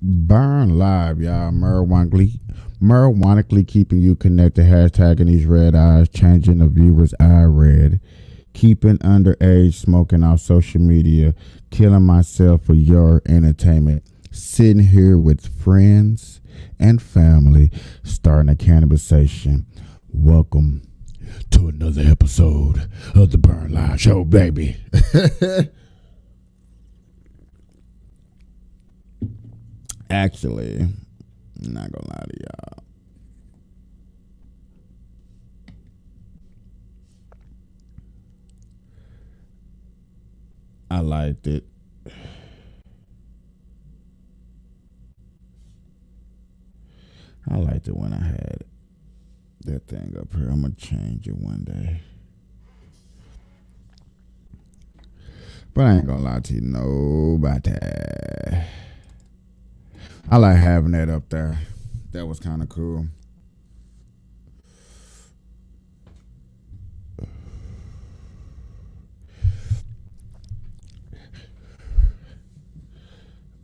Burn Live, y'all. Marijuanically keeping you connected. Hashtagging these red eyes, changing the viewer's eye red. Keeping underage smoking off social media. Killing myself for your entertainment. Sitting here with friends and family, starting a cannabisation. Welcome to another episode of the Burn Live Show, baby. Actually, I'm not gonna lie to y'all. I liked it. I liked it when I had that thing up here. I'm gonna change it one day. But I ain't gonna lie to you, nobody. I like having that up there. That was kind of cool.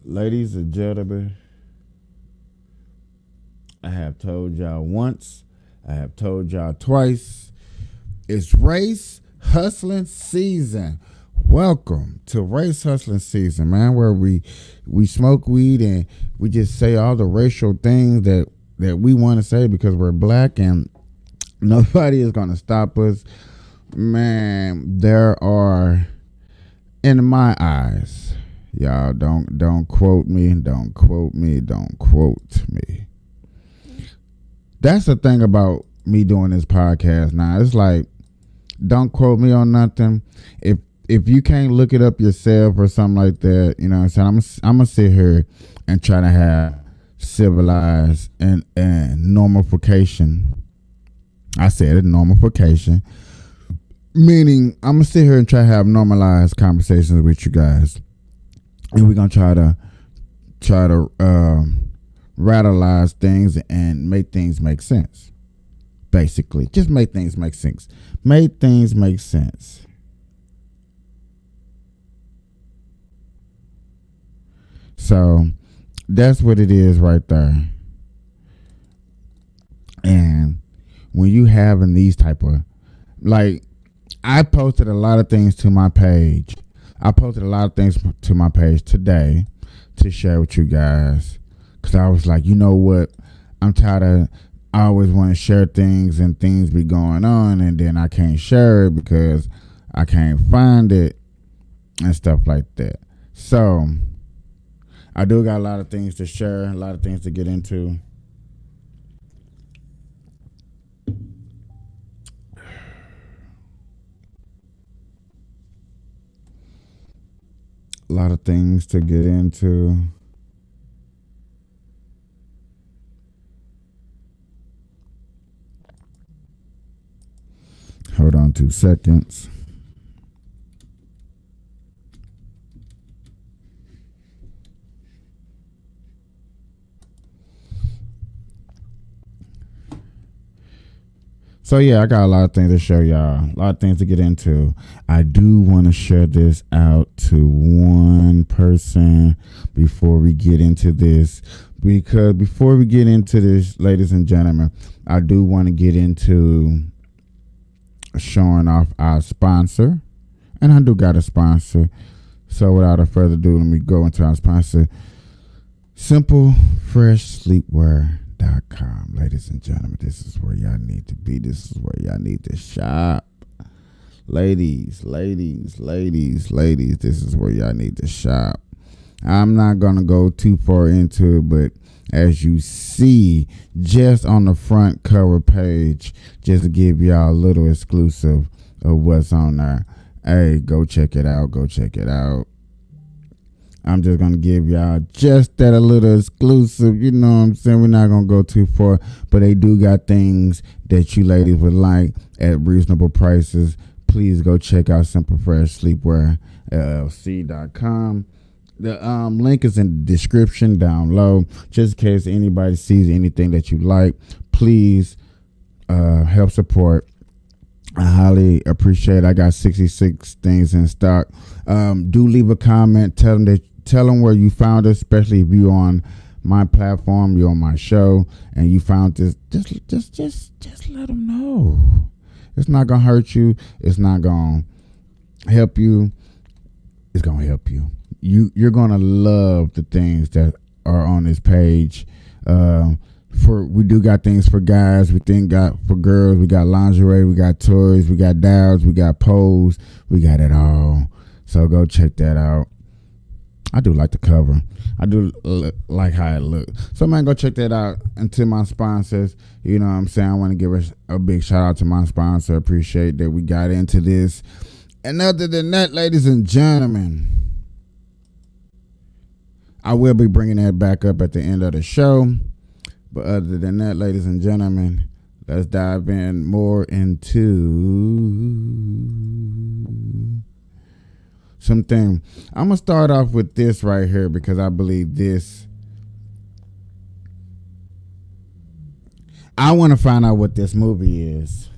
Ladies and gentlemen, I have told y'all once, I have told y'all twice. It's race hustling season. Welcome to race hustling season, man, where we smoke weed and we just say all the racial things that we want to say because we're black, and nobody is going to stop us. Man, there are, in my eyes, y'all don't quote me, don't quote me, don't quote me. That's the thing about me doing this podcast now. It's like, don't quote me on nothing. If you can't look it up yourself or something like that, you know what I'm saying? I'm gonna sit here and try to have civilized and normification. I said it, normification. Meaning I'm gonna sit here and try to have normalized conversations with you guys. And we're gonna try to rattleize things and make things make sense. Basically. Just make things make sense. Make things make sense. So that's what it is right there. And when you having these type of, like, I posted a lot of things to my page. I posted a lot of things to my page today to share with you guys. Because I was like, you know what? I'm tired of, I always want to share things and things be going on and then I can't share it because I can't find it and stuff like that. So I do got a lot of things to share, a lot of things to get into. A lot of things to get into. Hold on 2 seconds. So yeah, I got a lot of things to show y'all, a lot of things to get into. I do want to share this out to one person before we get into this, because before we get into this, ladies and gentlemen, I do want to get into showing off our sponsor, and I do got a sponsor. So without a further ado, let me go into our sponsor, SimpleFreshSleepwear.com. Ladies and gentlemen, this is where y'all need to be. This is where y'all need to shop. Ladies, this is where y'all need to shop. I'm not going to go too far into it, but as you see just on the front cover page, just to give y'all a little exclusive of what's on there. Hey, go check it out. I'm just going to give y'all just that a little exclusive. You know what I'm saying? We're not going to go too far, but they do got things that you ladies would like at reasonable prices. Please go check out Simple Fresh Sleepwear LLC.com. The link is in the description down low. Just in case anybody sees anything that you like, please help support. I highly appreciate it. I got 66 things in stock. Do leave a comment. Tell them where you found us, especially if you're on my platform, you're on my show, and you found this. Just let them know. It's not gonna hurt you. It's not gonna help you. It's gonna help you. You're gonna love the things that are on this page. We do got things for guys. We got for girls. We got lingerie. We got toys. We got dolls. We got poles. We got it all. So go check that out. I do like the cover. I do like how it looks. So man, go check that out. And to my sponsors, you know what I'm saying, I want to give a big shout out to my sponsor. Appreciate that we got into this. And other than that, ladies and gentlemen, I will be bringing that back up at the end of the show. But other than that, ladies and gentlemen, Let's dive in more into something. I'm gonna start off with this right here because I believe this. I want to find out what this movie is.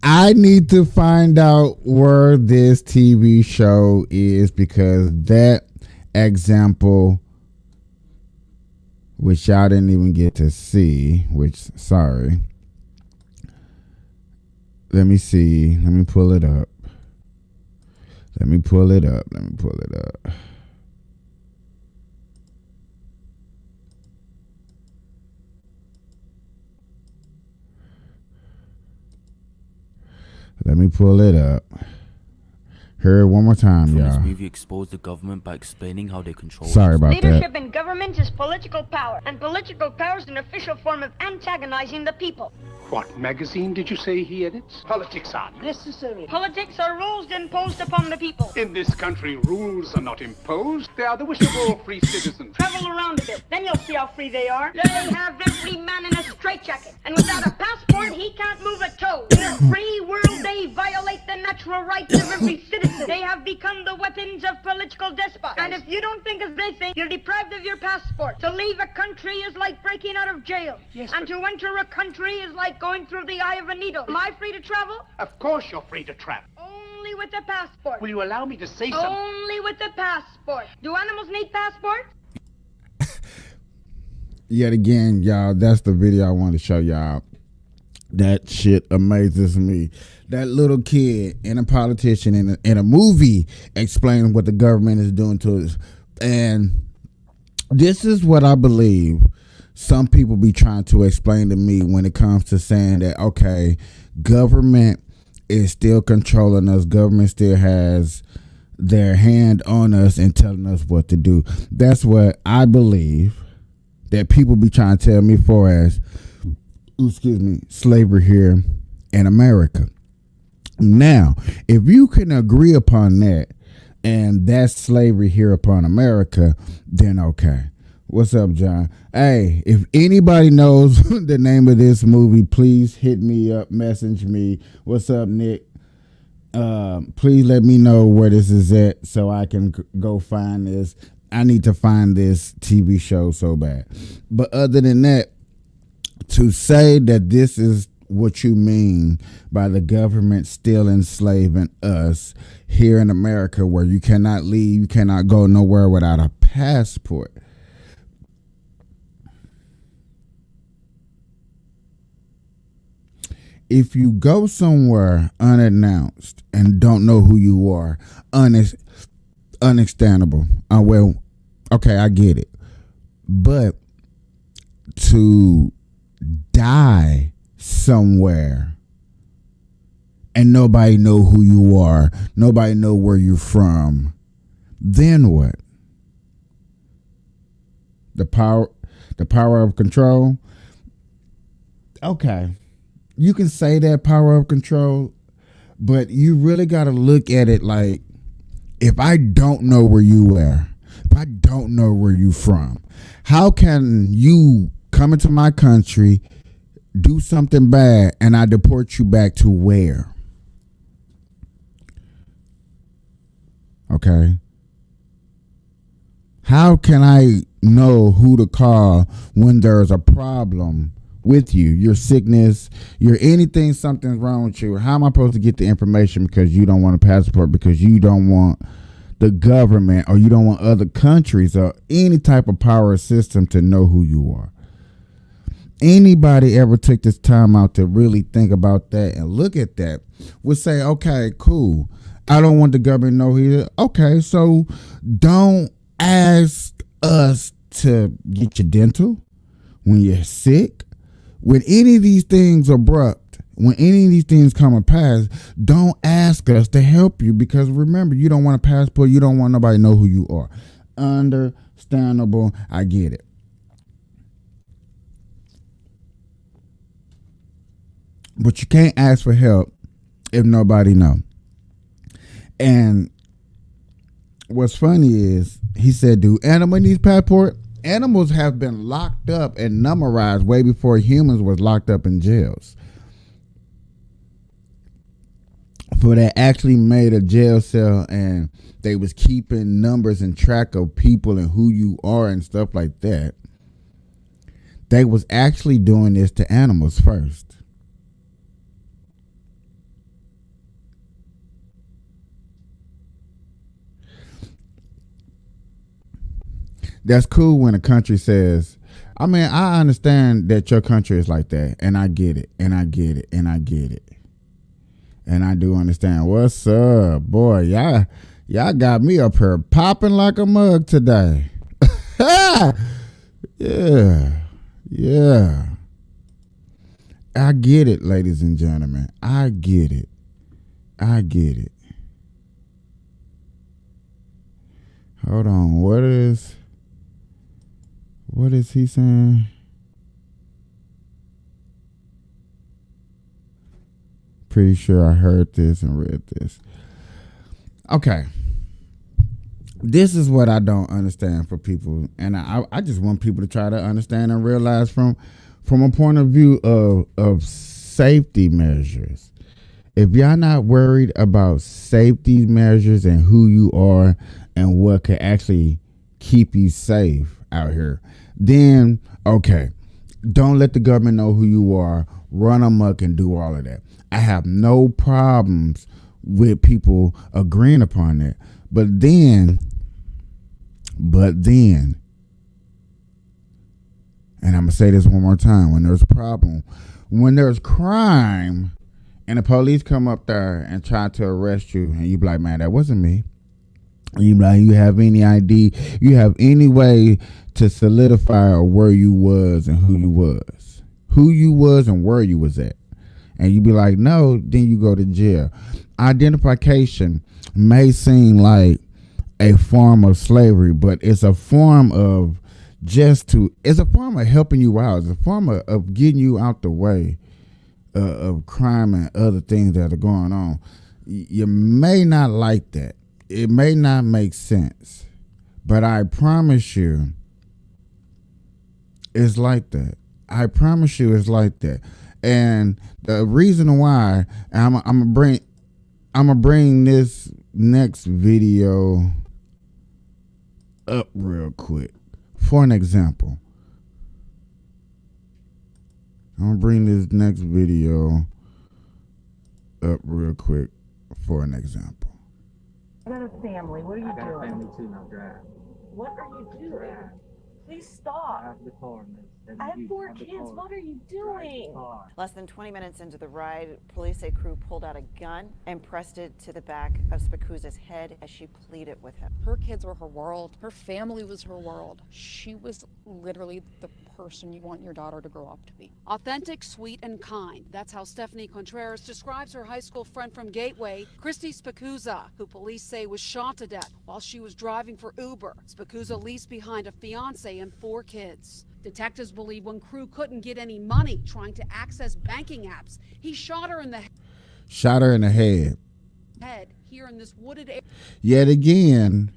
I need to find out where this TV show is because that example, which y'all didn't even get to see, which, sorry. Let me see. Let me pull it up. Let me pull it up. Hear it one more time, y'all. This movie exposed the government by explaining how they control. Sorry about that. Leadership in government is political power, and political power is an official form of antagonizing the people. What magazine did you say he edits? Politics are necessary. Politics are rules imposed upon the people. In this country, rules are not imposed. They are the wish of all free citizens. Travel around a bit, then you'll see how free they are. They have every man in a straitjacket, and without a passport, he can't move a toe. In a free world, they violate the natural rights of every citizen. They have become the weapons of political despots. And if you don't think as they think, you're deprived of your passport. To leave a country is like breaking out of jail. Yes, and to enter a country is like going through the eye of a needle. Am I free to travel? Of course you're free to travel. Only with a passport. Will you allow me to say something? Only with a passport. Do animals need passports? Yet again, y'all, that's the video I want to show y'all. That shit amazes me. That little kid and a politician in a movie explaining what the government is doing to us. And this is what I believe some people be trying to explain to me when it comes to saying that, okay, government is still controlling us. Government still has their hand on us and telling us what to do. That's what I believe that people be trying to tell me for as, slavery here in America. Now, if you can agree upon that and that's slavery here upon America, then okay. What's up, John? Hey, if anybody knows the name of this movie, please hit me up, message me. What's up, Nick? Please let me know where this is at so I can go find this. I need to find this TV show so bad. But other than that, to say that this is what you mean by the government still enslaving us here in America, where you cannot leave, you cannot go nowhere without a passport. If you go somewhere unannounced and don't know who you are, understandable. Well, okay, I get it. But to die somewhere and nobody know who you are, nobody know where you're from, then what? The power of control? Okay. You can say that power of control, but you really got to look at it like, if I don't know where you are, if I don't know where you from, how can you come into my country, do something bad, and I deport you back to where? Okay. How can I know who to call when there's a problem with you, your sickness, your anything, something's wrong with you? How am I supposed to get the information because you don't want a passport, because you don't want the government, or you don't want other countries or any type of power system to know who you are? anybody ever took this time out to really think about that and look at that would say, okay, cool. I don't want the government to know here. Okay, so don't ask us to get your dental when you're sick. When any of these things are abrupt, when any of these things come to pass, don't ask us to help you, because remember, you don't want a passport. You don't want nobody to know who you are. Understandable. I get it. But you can't ask for help if nobody know. And what's funny is he said, do animals need passport? Animals have been locked up and numerized way before humans was locked up in jails. For they actually made a jail cell and they was keeping numbers and track of people and who you are and stuff like that. They was actually doing this to animals first. That's cool when a country says, I mean, I understand that your country is like that, and I get it, and I get it, and I get it. And I do understand. What's up, boy? Y'all got me up here popping like a mug today. Yeah. I get it, ladies and gentlemen. I get it. Hold on. What is he saying? Pretty sure I heard this and read this. Okay. This is what I don't understand for people. And I just want people to try to understand and realize from a point of view of safety measures. If y'all not worried about safety measures and who you are and what could actually keep you safe out here, then okay, don't let the government know who you are. Run amok and do all of that. I have no problems with people agreeing upon that. But then, and I'm going to say this one more time, when there's a problem, when there's crime and the police come up there and try to arrest you and you be like, man, that wasn't me. And you be like, you have any ID, you have any way to solidify where you was and who you was and where you was at. And you be like, no, then you go to jail. Identification may seem like a form of slavery, but it's a form of it's a form of helping you out. It's a form of getting you out the way of crime and other things that are going on. You may not like that. It may not make sense, but I promise you it's like that. I promise you it's like that. And the reason why I'm gonna bring this next video up real quick for an example. I'm gonna bring this next video up real quick for an example. I got a family. What are you I got doing? a family too, now drive. What are you doing? Please stop. I have the car, miss. I have 4 kids. What are you doing? Less than 20 minutes into the ride, police say crew pulled out a gun and pressed it to the back of Spikuza's head as she pleaded with him. Her kids were her world. Her family was her world. She was literally the person you want your daughter to grow up to be. Authentic, sweet, and kind. That's how Stephanie Contreras describes her high school friend from Gateway, Christy Spikuza, who police say was shot to death while she was driving for Uber. Spikuza leaves behind a fiance and 4 kids. Detectives believe when crew couldn't get any money trying to access banking apps, he shot her in the head here in this wooded area. Yet again,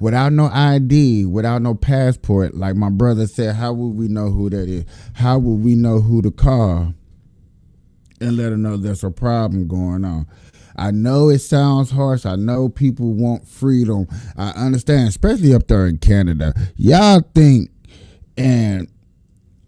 without no ID, without no passport, like my brother said, how would we know who that is? How would we know who to call and let her know there's a problem going on? I know it sounds harsh. I know people want freedom. I understand, especially up there in Canada. Y'all think, and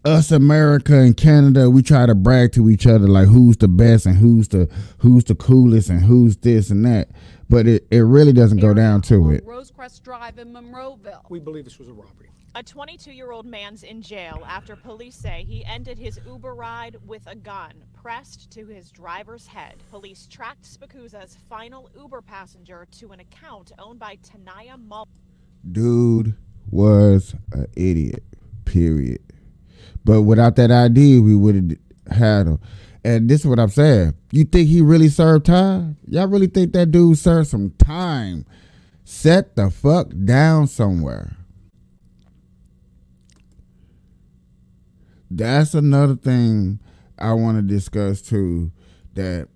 us America and Canada, we try to brag to each other like who's the best and who's the coolest and who's this and that. But it really doesn't go down to it. Rosecrest Drive in Monroeville. We believe this was a robbery. A 22-year-old man's in jail after police say he ended his Uber ride with a gun pressed to his driver's head. Police tracked Spikuza's final Uber passenger to an account owned by Tanaya Mull. Dude was an idiot, period. But without that ID, we would have had him. And this is what I'm saying. You think he really served time? Y'all really think that dude served some time? Set the fuck down somewhere. That's another thing I want to discuss too, that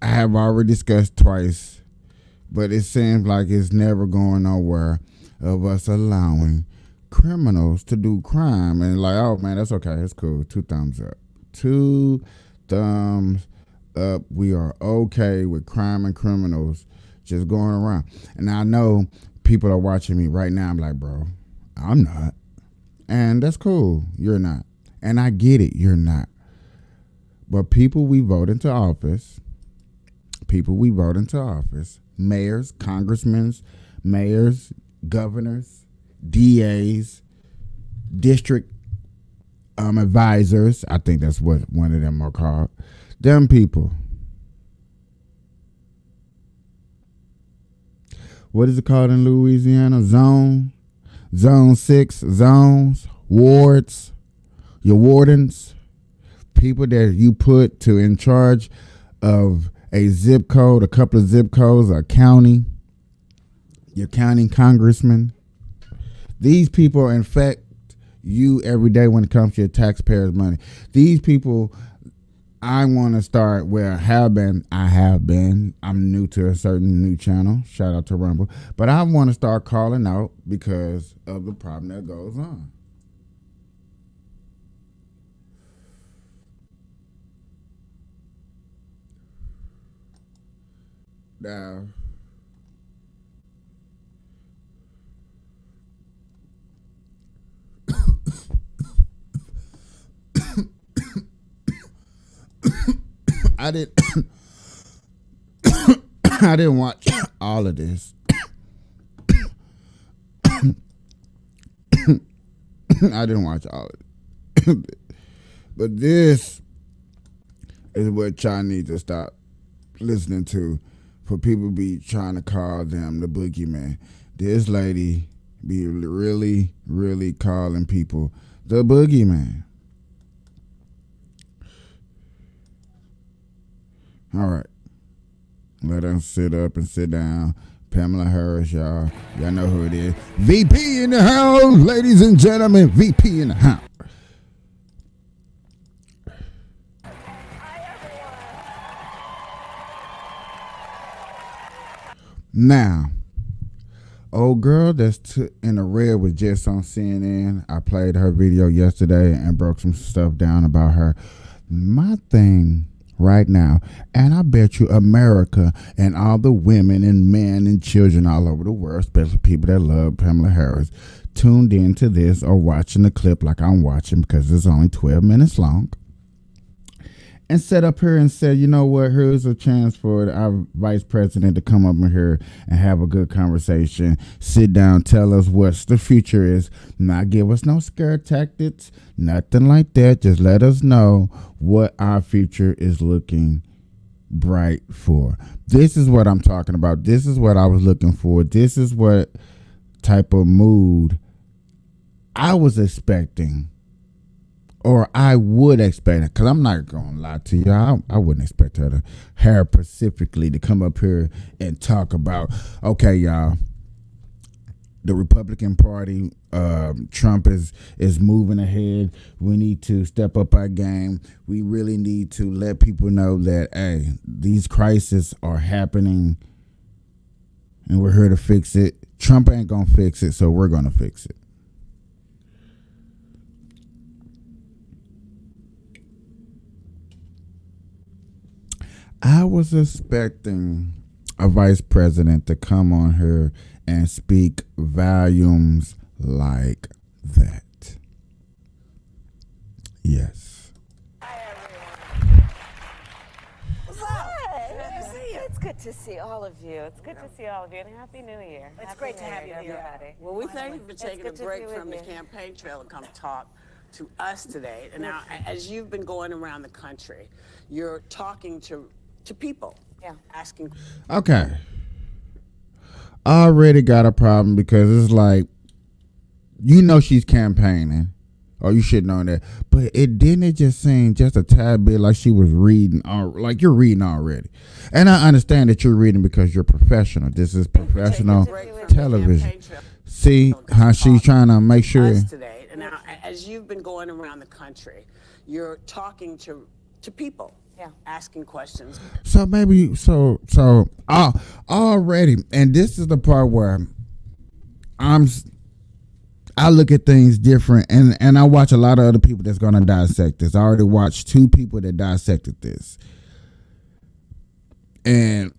I have already discussed twice, but it seems like it's never going nowhere, of us allowing criminals to do crime. And like, oh man, that's okay, it's cool. 2 thumbs up. 2 thumbs up. We are okay with crime and criminals just going around. And I know people are watching me right now. I'm like, bro, I'm not. And that's cool. You're not. And I get it. You're not. But people we vote into office, mayors, congressmen, mayors, governors, DAs, district advisors, I think that's what one of them are called. Them people. What is it called in Louisiana? Zone 6, zones, wards, your wardens, people that you put to in charge of a zip code, a couple of zip codes, a county, your county congressman. These people infect you every day when it comes to your taxpayers' money. These people, I want to start where I have been. I'm new to a certain new channel. Shout out to Rumble. But I want to start calling out because of the problem that goes on. Now, I didn't watch all of this. I didn't watch all of it. But this is what y'all need to stop listening to, for people be trying to call them the boogeyman. This lady be really, really calling people the boogeyman. All right. Let us sit up and sit down. Pamela Harris, y'all. Y'all know who it is. VP in the house, ladies and gentlemen. VP in the house. Now, old girl that's in the red was just on CNN. I played her video yesterday and broke some stuff down about her. My thing right now, and I bet you America and all the women and men and children all over the world, especially people that love Pamela Harris, tuned into this or watching the clip like I'm watching because it's only 12 minutes long, and sat up here and said, you know what, here's a chance for our vice president to come up in here and have a good conversation, sit down, tell us what the future is, not give us no scare tactics, nothing like that. Just let us know what our future is looking bright for. This is what I'm talking about. This is what I was looking for. This is what type of mood I was expecting. Or I would expect it, because I'm not going to lie to you. I wouldn't expect her to, Harris specifically, to come up here and talk about, okay, y'all, the Republican Party, Trump is moving ahead. We need to step up our game. We really need to let people know that, hey, these crises are happening and we're here to fix it. Trump ain't going to fix it, so we're going to fix it. I was expecting a vice president to come on here and speak volumes like that. Yes. What's up? Good to see you. It's good to see all of you. It's good to see all of you, and Happy New Year. It's Happy great to New have Year, you here. everybody. Well, we thank you for taking a good to break be from the with you. campaign trail and come talk to us today. And now, as you've been going around the country, you're talking to people. Yeah. Asking. Okay. I already got a problem because it's like, you know, she's campaigning, or you should know that, but it didn't just seem just a tad bit like she was reading, like you're reading already. And I understand that you're reading because you're professional. This is professional television. See how she's trying to make sure. Us today. And now, as you've been going around the country, you're talking to people. Yeah. Asking questions. So maybe already, and this is the part where I look at things different, and I watch a lot of other people that's gonna dissect this. I already watched 2 people that dissected this, and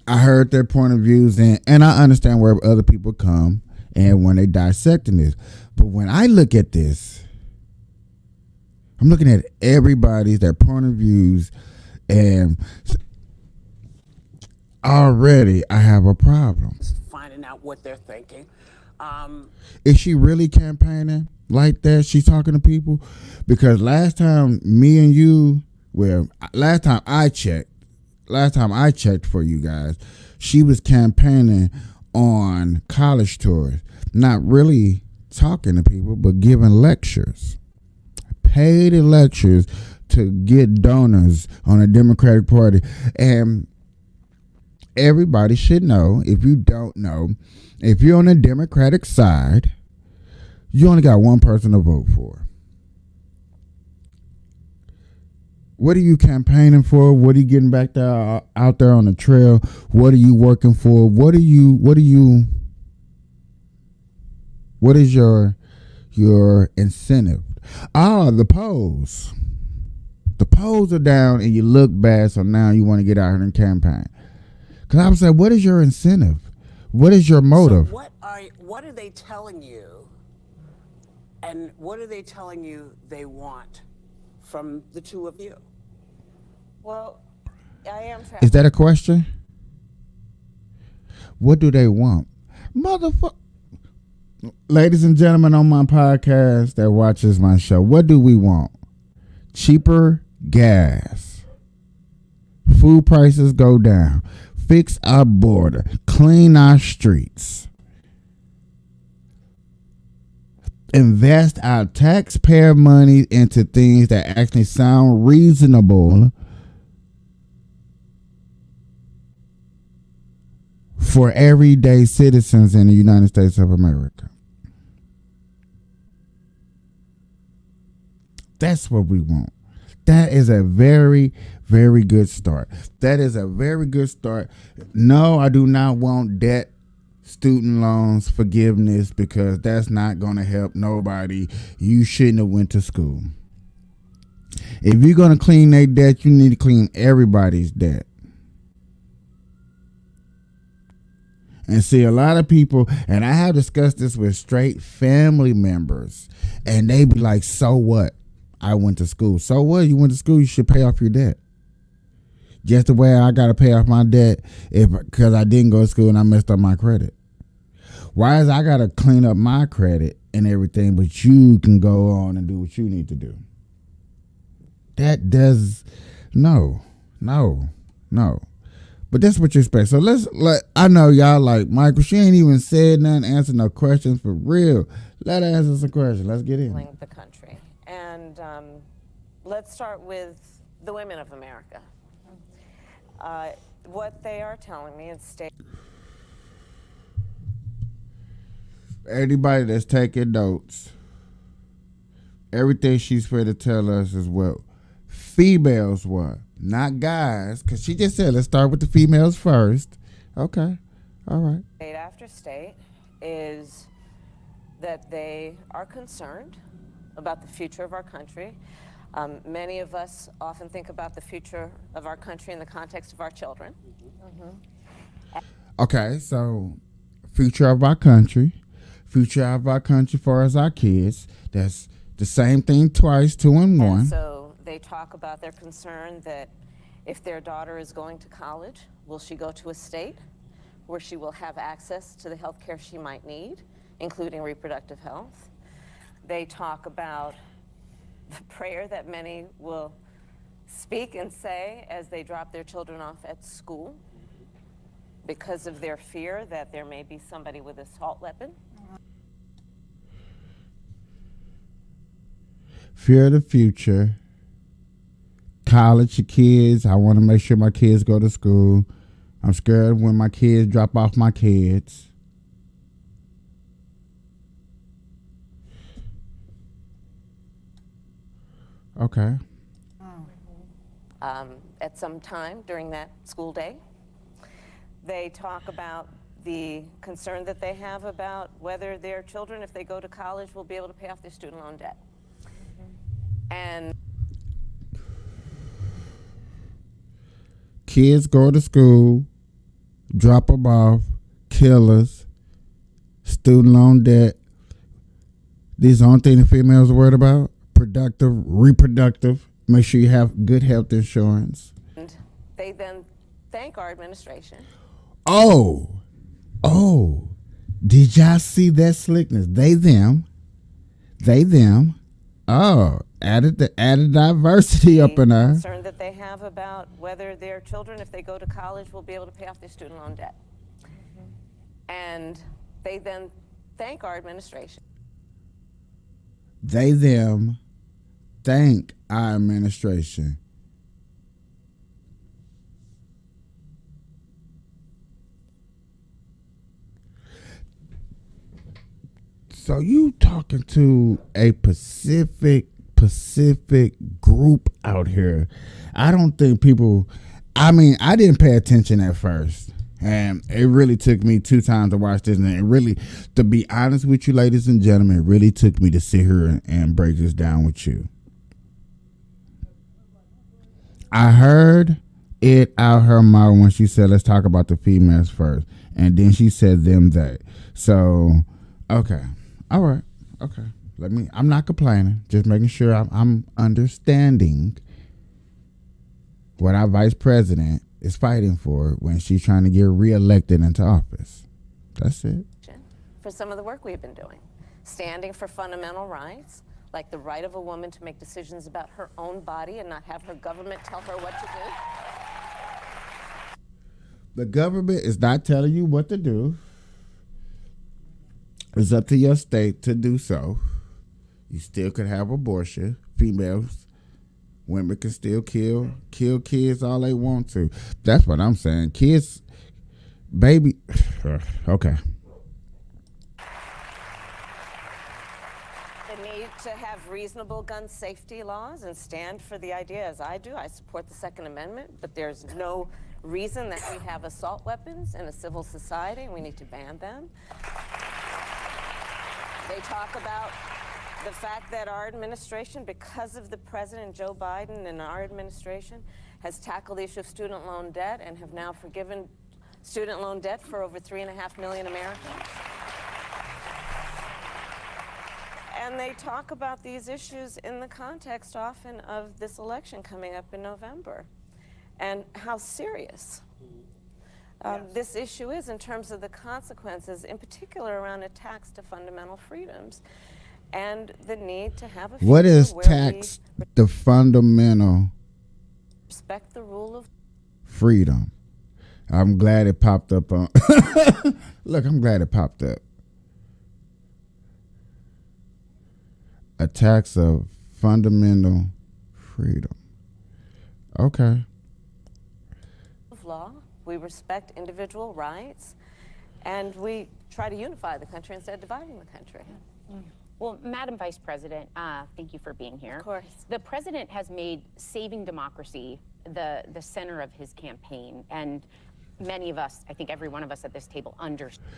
I heard their point of views, and I understand where other people come and when they dissecting this. But when I look at this, I'm looking at everybody's, their point of views, and already I have a problem. Finding out what they're thinking. Is she really campaigning like that? She's talking to people? Because last time I checked for you guys, she was campaigning on college tours, not really talking to people, but giving lectures. Paid lectures to get donors on a Democratic Party. And everybody should know, if you don't know, if you're on the Democratic side, you only got one person to vote for. What are you campaigning for? What are you getting back there out there on the trail? What are you working for? What is your incentive? The polls. The polls are down and you look bad, so now you want to get out here and campaign. Because I was like, what is your incentive? What is your motive? So what are they telling you? And what are they telling you they want from the 2 of you? Well, I am. Is that a question? What do they want? Motherfucker. Ladies and gentlemen on my podcast that watches my show, what do we want? Cheaper gas. Food prices go down. Fix our border. Clean our streets. Invest our taxpayer money into things that actually sound reasonable for everyday citizens in the United States of America. That's what we want. That is a very, very good start. That is a very good start. No, I do not want debt, student loans, forgiveness, because that's not going to help nobody. You shouldn't have went to school. If you're going to clean their debt, you need to clean everybody's debt. And see, a lot of people, and I have discussed this with straight family members, and they be like, so what? I went to school. So what? You went to school, you should pay off your debt. Just the way I got to pay off my debt because I didn't go to school and I messed up my credit. Why is I got to clean up my credit and everything, but you can go on and do what you need to do? That does, no. But that's what you expect. So I know y'all like, Michael, she ain't even said nothing, answered no questions for real. Let her answer some questions. Let's get in. The country. And let's start with the women of America. What they are telling me is anybody that's taking notes, everything she's going to tell us is what females want, not guys, because she just said let's start with the females first. Okay, all right. State after state is that they are concerned about the future of our country. Many of us often think about the future of our country in the context of our children. Okay, so future of our country for us, our kids. That's The same thing twice, 2 and 1. And so they talk about their concern that if their daughter is going to college, will she go to a state where she will have access to the health care she might need, including reproductive health? They talk about the prayer that many will speak and say as they drop their children off at school because of their fear that there may be somebody with an assault weapon. Fear of the future. College kids. I want to make sure my kids go to school. I'm scared when my kids drop off my kids. Okay. At some time during that school day. They talk about the concern that they have about whether their children, if they go to college, will be able to pay off their student loan debt. And kids go to school, drop them off, killers, student loan debt. These are the only thing the females are worried about. Productive, reproductive. Make sure you have good health insurance. And they then thank our administration. Oh, did y'all see that slickness? They, them. Oh, added diversity up in there. Concern that they have about whether their children, if they go to college, will be able to pay off their student loan debt. And they then thank our administration. They, them, thank our administration. So you talking to a Pacific group out here. I don't think people, I didn't pay attention at first. And it really took me 2 times to watch this. And it really, to be honest with you, ladies and gentlemen, it really took me to sit here and break this down with you. I heard it out her mouth when she said, let's talk about the females first. And then she said them, they. So, okay. All right. Okay. I'm not complaining. Just making sure I'm understanding what our vice president is fighting for when she's trying to get reelected into office. That's it. For some of the work we've been doing, standing for fundamental rights, like the right of a woman to make decisions about her own body and not have her government tell her what to do. The government is not telling you what to do. It's up to your state to do so. You still could have abortion. Females, women can still kill kids all they want to. That's what I'm saying. Kids, baby. Okay. The need to have reasonable gun safety laws and stand for the idea, as I do. I support the Second Amendment, but there's no reason that we have assault weapons in a civil society, and we need to ban them. They talk about the fact that our administration, because of the President Joe Biden and our administration, has tackled the issue of student loan debt and have now forgiven student loan debt for over 3.5 million Americans. And they talk about these issues in the context often of this election coming up in November and how serious this issue is in terms of the consequences, in particular around attacks to fundamental freedoms and the need to have a future what is where tax the fundamental respect the rule of freedom? I'm glad it popped up on look, I'm glad it popped up. Attacks of fundamental freedom. Okay. law. We respect individual rights, and we try to unify the country instead of dividing the country. Well, Madam Vice President, thank you for being here. Of course. The president has made saving democracy the center of his campaign, and many of us, I think every one of us at this table, understand.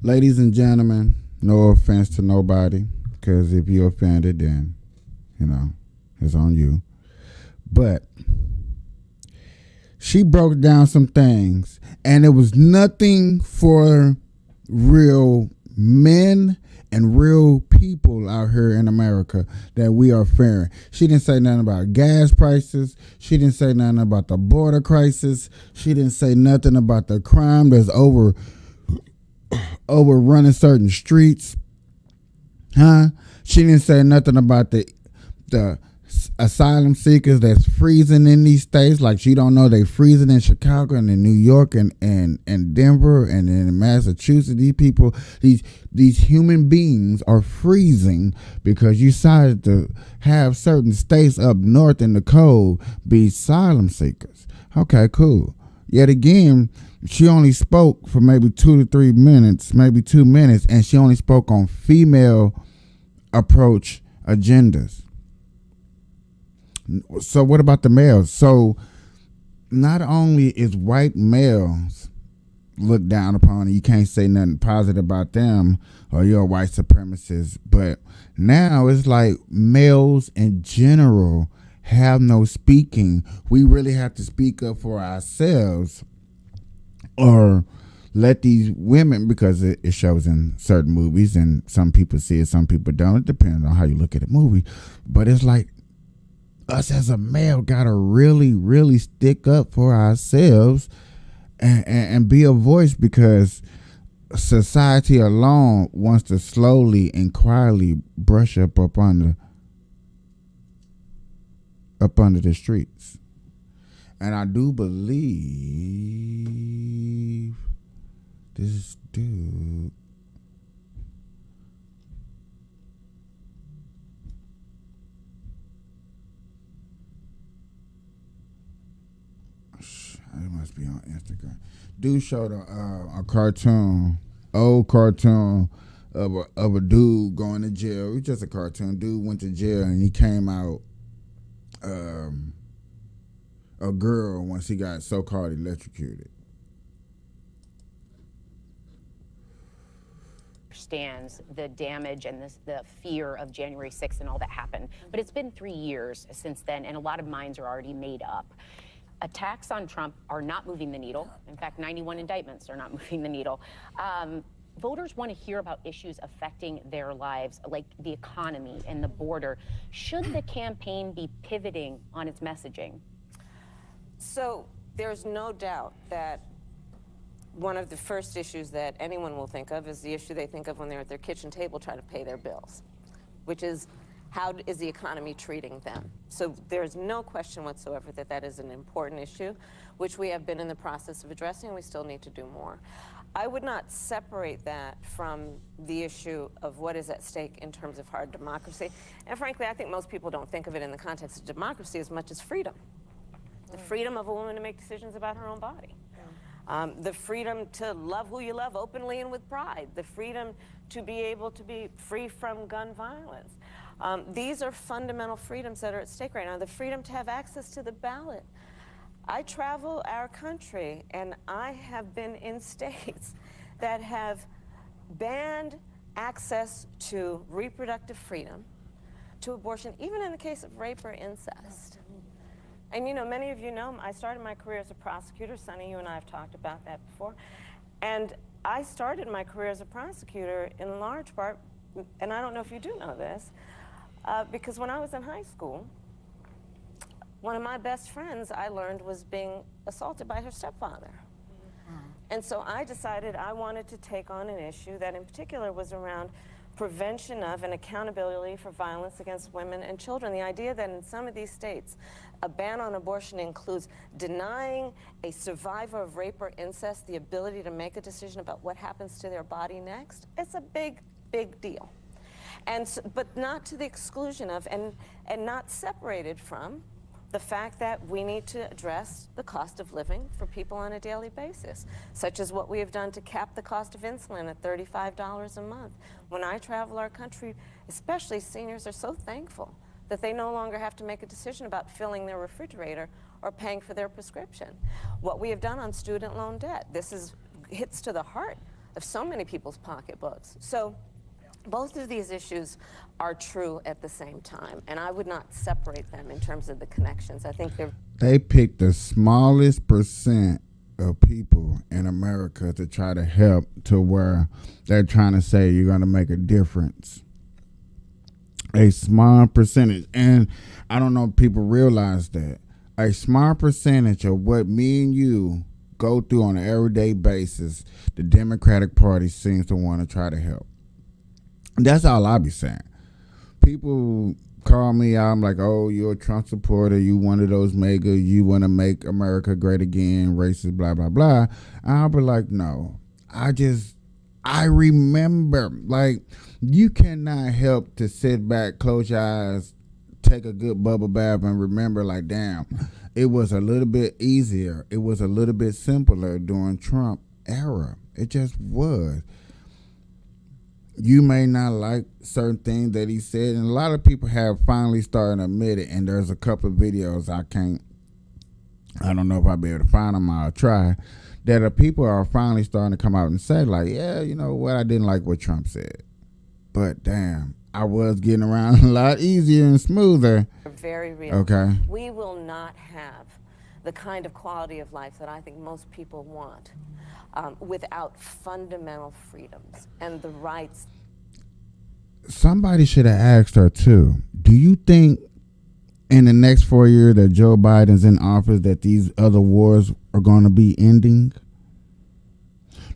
Ladies and gentlemen, no offense to nobody, because if you're offended, then, it's on you. But she broke down some things, and it was nothing for real men and real people out here in America that we are fearing. She didn't say nothing about gas prices. She didn't say nothing about the border crisis. She didn't say nothing about the crime that's overrunning certain streets. She didn't say nothing about the asylum seekers that's freezing in these states. Like, she don't know they freezing in Chicago and in New York and Denver and in Massachusetts. These people, these human beings are freezing because you decided to have certain states up north in the cold be asylum seekers. Okay, cool. Yet again, she only spoke for maybe 2 to 3 minutes, maybe 2 minutes, and she only spoke on female approach agendas. So what about the males? So not only is white males looked down upon and you can't say nothing positive about them or you're a white supremacist, but now it's like males in general have no speaking. We really have to speak up for ourselves or let these women, because it shows in certain movies and some people see it, some people don't. It depends on how you look at a movie. But it's like us as a male gotta really, really stick up for ourselves and be a voice, because society alone wants to slowly and quietly brush up under the streets. And I do believe this dude it must be on Instagram. Dude showed a cartoon, old cartoon of a dude going to jail. It was just a cartoon. Dude went to jail and he came out a girl once he got so-called electrocuted. Understands the damage and the fear of January 6th and all that happened. But it's been 3 years since then, and a lot of minds are already made up. Attacks on Trump are not moving the needle. In fact, 91 indictments are not moving the needle. Voters want to hear about issues affecting their lives, like the economy and the border. Should the campaign be pivoting on its messaging? So there's no doubt that one of the first issues that anyone will think of is the issue they think of when they're at their kitchen table trying to pay their bills, which is, how is the economy treating them? So there's no question whatsoever that that is an important issue, which we have been in the process of addressing. We still need to do more. I would not separate that from the issue of what is at stake in terms of hard democracy. And frankly, I think most people don't think of it in the context of democracy as much as freedom. The freedom of a woman to make decisions about her own body. The freedom to love who you love openly and with pride. The freedom to be able to be free from gun violence. These are fundamental freedoms that are at stake right now. The freedom to have access to the ballot. I travel our country, and I have been in states that have banned access to reproductive freedom, to abortion, even in the case of rape or incest. And you know, many of you know, I started my career as a prosecutor. Sonny, you and I have talked about that before. And I started my career as a prosecutor in large part, and I don't know if you do know this, because when I was in high school, one of my best friends, I learned, was being assaulted by her stepfather. And so I decided I wanted to take on an issue that in particular was around prevention of and accountability for violence against women and children. The idea that in some of these states, a ban on abortion includes denying a survivor of rape or incest the ability to make a decision about what happens to their body next, it's a big, big deal. And so, but not to the exclusion of and not separated from the fact that we need to address the cost of living for people on a daily basis, such as what we have done to cap the cost of insulin at $35 a month. When I travel our country, especially seniors are so thankful that they no longer have to make a decision about filling their refrigerator or paying for their prescription. What we have done on student loan debt, hits to the heart of so many people's pocketbooks. So both of these issues are true at the same time, and I would not separate them in terms of the connections. I think they picked the smallest percent of people in America to try to help, to where they're trying to say you're going to make a difference. A small percentage, and I don't know if people realize that, a small percentage of what me and you go through on an everyday basis, the Democratic Party seems to want to try to help. That's all I be saying. People call me out, I'm like, oh, you're a Trump supporter, you one of those mega, you want to make America great again, racist, blah, blah, blah. I'll be like, no, I remember, like, you cannot help to sit back, close your eyes, take a good bubble bath, and remember, like, damn, it was a little bit easier. It was a little bit simpler during Trump era. It just was. You may not like certain things that he said, and a lot of people have finally started to admit it, and there's a couple of videos I don't know if I'll be able to find them, I'll try, that people are finally starting to come out and say, like, yeah, you know what, I didn't like what Trump said. But damn, I was getting around a lot easier and smoother. Very real. Okay. We will not have the kind of quality of life that I think most people want without fundamental freedoms and the rights. Somebody should have asked her too, do you think in the next 4 years that Joe Biden's in office that these other wars are going to be ending?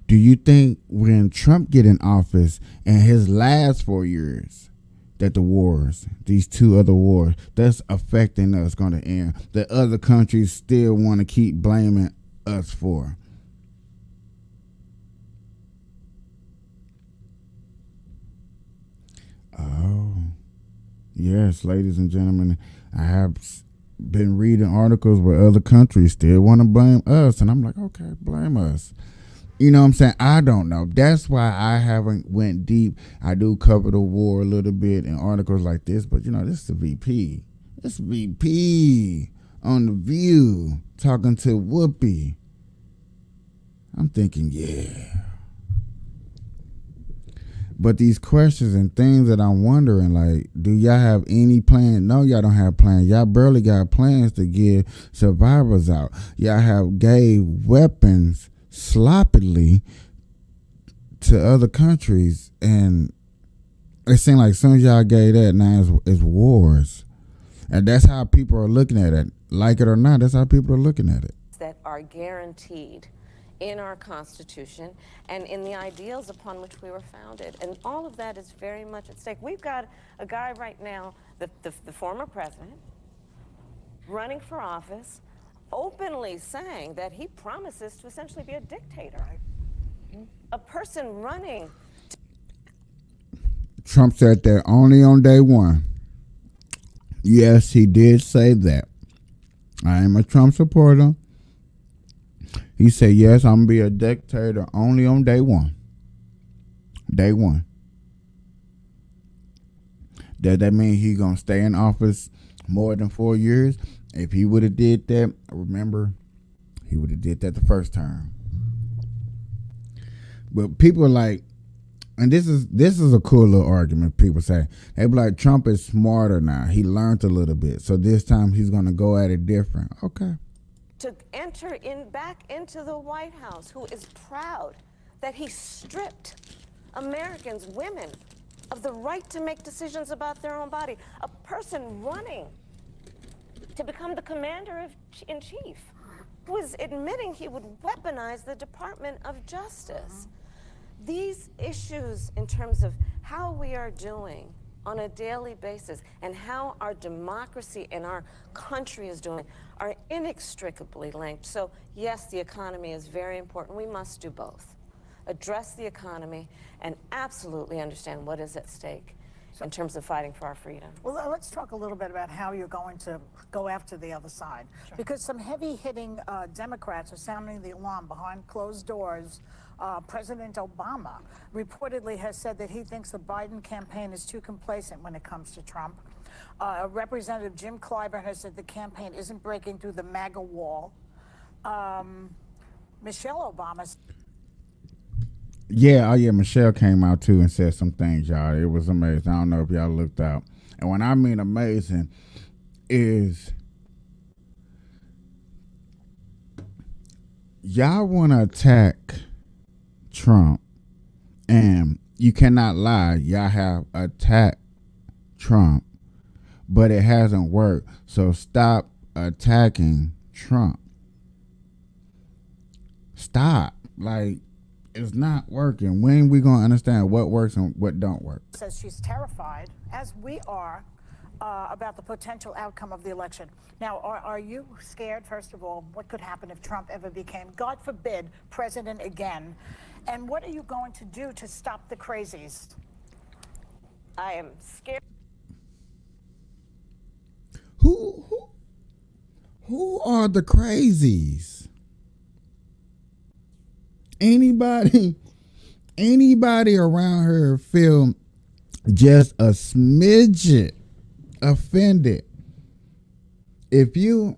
Do you think when Trump get in office in his last 4 years that the wars, these two other wars, that's affecting us, going to end, that other countries still want to keep blaming us for? Oh, yes, ladies and gentlemen, I have been reading articles where other countries still want to blame us, and I'm like, okay, blame us. You know what I'm saying? I don't know. That's why I haven't went deep. I do cover the war a little bit in articles like this, but you know, this is the VP. This VP on The View talking to Whoopi. I'm thinking, yeah. But these questions and things that I'm wondering, like, do y'all have any plan? No, y'all don't have plans. Y'all barely got plans to give survivors out. Y'all have gave weapons sloppily to other countries, and it seems like as soon as y'all gave that, now it's wars. And that's how people are looking at it. Like it or not, that's how people are looking at it. That are guaranteed in our Constitution and in the ideals upon which we were founded. And all of that is very much at stake. We've got a guy right now, the former president, running for office, openly saying that he promises to essentially be a dictator. A person running. Trump said that only on day one. Yes, he did say that. I am a Trump supporter. He said, yes, I'm going to be a dictator only on day one. Day one. Does that mean he's going to stay in office more than 4 years? If he would have did that, remember, he would have did that the first term. But people are like, and this is a cool little argument people say. They be like, Trump is smarter now. He learned a little bit. So this time he's going to go at it different. Okay. To enter back into the White House, who is proud that he stripped Americans, women, of the right to make decisions about their own body. A person running to become the commander-in-chief, who is admitting he would weaponize the Department of Justice. These issues in terms of how we are doing on a daily basis and how our democracy and our country is doing are inextricably linked. So yes, the economy is very important. We must do both. Address the economy and absolutely understand what is at stake in terms of fighting for our freedom. Well, let's talk a little bit about how you're going to go after the other side. Sure. Because some heavy-hitting Democrats are sounding the alarm behind closed doors. President Obama reportedly has said that he thinks the Biden campaign is too complacent when it comes to Trump. Representative Jim Clyburn has said the campaign isn't breaking through the MAGA wall. Michelle Obama... Yeah, Michelle came out too and said some things, y'all. It was amazing. I don't know if y'all looked out. And when I mean amazing is y'all want to attack Trump, and you cannot lie. Y'all have attacked Trump, but it hasn't worked. So stop attacking Trump. Stop. Like, it's not working. When we gonna understand what works and what don't work? Says she's terrified, as we are, about the potential outcome of the election. Now, are you scared, first of all, what could happen if Trump ever became, God forbid, president again? And what are you going to do to stop the crazies? I am scared. Who are the crazies? Anybody around her feel just a smidget offended if you're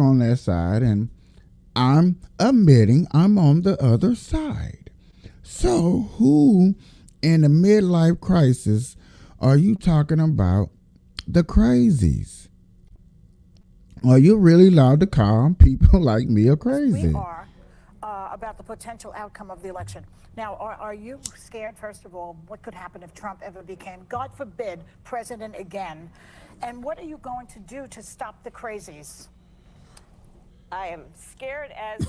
on that side, and I'm admitting I'm on the other side. So who in the midlife crisis are you talking about the crazies? Are you really allowed to call people like me a crazy? We are about the potential outcome of the election. Now, are you scared, first of all, what could happen if Trump ever became, God forbid, president again? And what are you going to do to stop the crazies? I am scared as...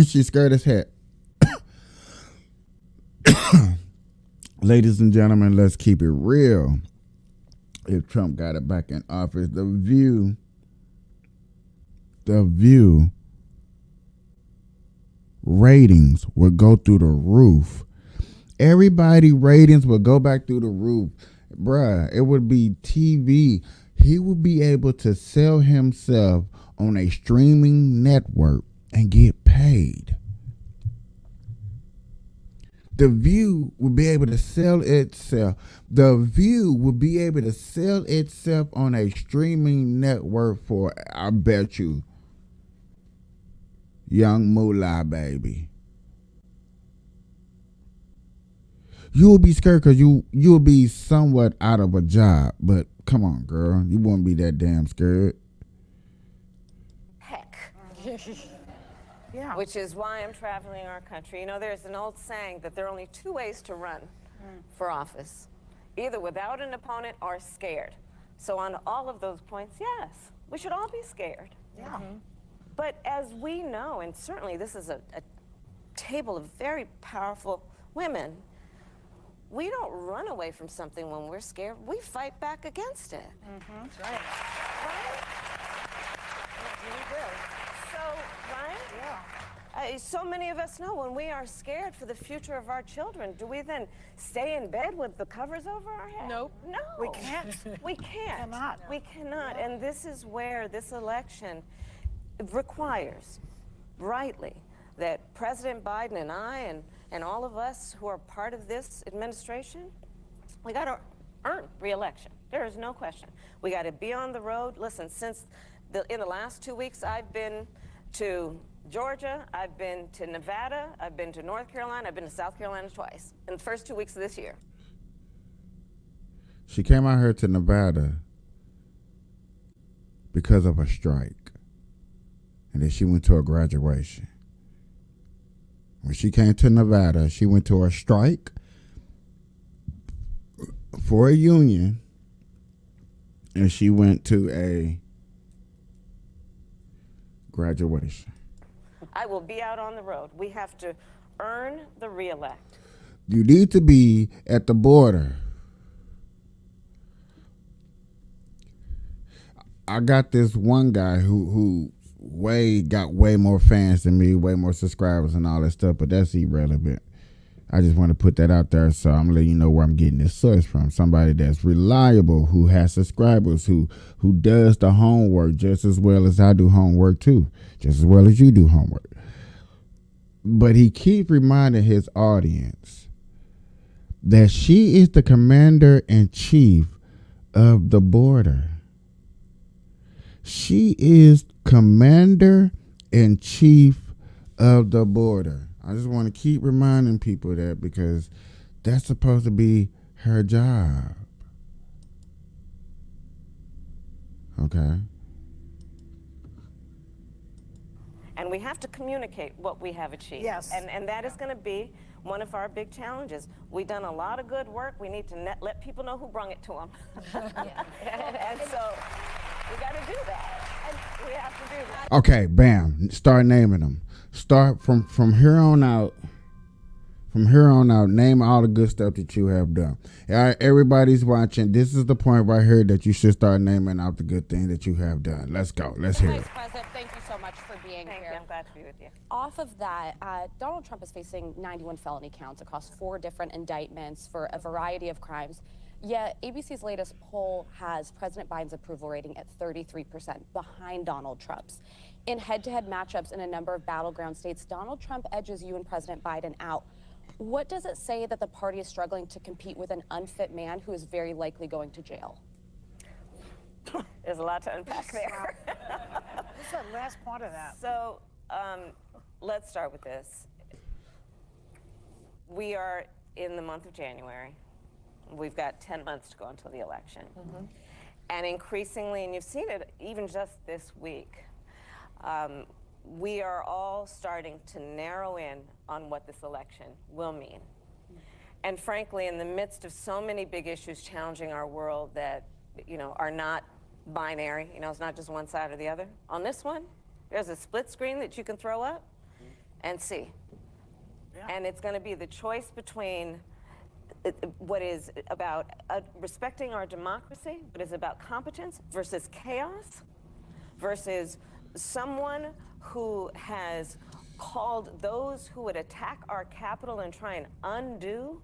She's scared as heck. Ladies and gentlemen, let's keep it real. If Trump got it back in office, the view ratings would go through the roof. Everybody ratings would go back through the roof. Bruh, it would be TV. He would be able to sell himself on a streaming network and get paid. The View would be able to sell itself. The View would be able to sell itself on a streaming network for, I bet you, young moolah, baby. You will be scared because you'll be somewhat out of a job. But come on, girl. You won't be that damn scared. Heck. Yeah. Which is why I'm traveling our country. You know, there's an old saying that there are only two ways to run for office. Either without an opponent or scared. So on all of those points, yes, we should all be scared. Yeah. But as we know, and certainly this is a table of very powerful women, we don't run away from something when we're scared. We fight back against it. That's right. Right? We do. So, right? Yeah. So many of us know when we are scared for the future of our children, do we then stay in bed with the covers over our head? Nope. No. We can't. We can't. Cannot. We cannot. And this is where this election requires, rightly, that President Biden and I and all of us who are part of this administration, we got to earn re-election. There is no question. We got to be on the road. Listen, in the last 2 weeks, I've been to Georgia, I've been to Nevada, I've been to North Carolina, I've been to South Carolina twice in the first 2 weeks of this year. She came out here to Nevada because of a strike. And then she went to a graduation. When she came to Nevada, she went to a strike for a union, and she went to a graduation. I will be out on the road. We have to earn the re-elect. You need to be at the border. I got this one guy who got way more fans than me, way more subscribers and all that stuff, but that's irrelevant. I just want to put that out there, so I'm letting you know where I'm getting this source from. Somebody that's reliable, who has subscribers, who does the homework just as well as I do homework too, just as well as you do homework. But he keeps reminding his audience that she is the commander-in-chief of the border. She is commander-in-chief of the border. I just want to keep reminding people that because that's supposed to be her job. Okay. And we have to communicate what we have achieved. Yes. And that is going to be one of our big challenges. We've done a lot of good work. We need to let people know who brung it to them. And so we got to do that. And we have to do that. Okay, bam. Start naming them. Start from here on out. From here on out, name all the good stuff that you have done. All right, everybody's watching. This is the point right here that you should start naming out the good things that you have done. Let's go. Let's hear it. Vice President, thank you so much for being Thank here. you. I'm glad to be with you. Off of that, Donald Trump is facing 91 felony counts across 4 different indictments for a variety of crimes. Yet ABC's latest poll has President Biden's approval rating at 33%, behind Donald Trump's. In head-to-head matchups in a number of battleground states, Donald Trump edges you and President Biden out. What does it say that the party is struggling to compete with an unfit man who is very likely going to jail? There's a lot to unpack there. What's that last part of that? So let's start with this. We are in the month of January. We've got 10 months to go until the election. And increasingly, and you've seen it even just this week, we are all starting to narrow in on what this election will mean. And frankly, in the midst of so many big issues challenging our world that, are not binary, it's not just one side or the other. On this one, there's a split screen that you can throw up and see. And it's going to be the choice between what is about respecting our democracy, what is about competence, versus chaos, versus someone who has called those who would attack our Capitol and try and undo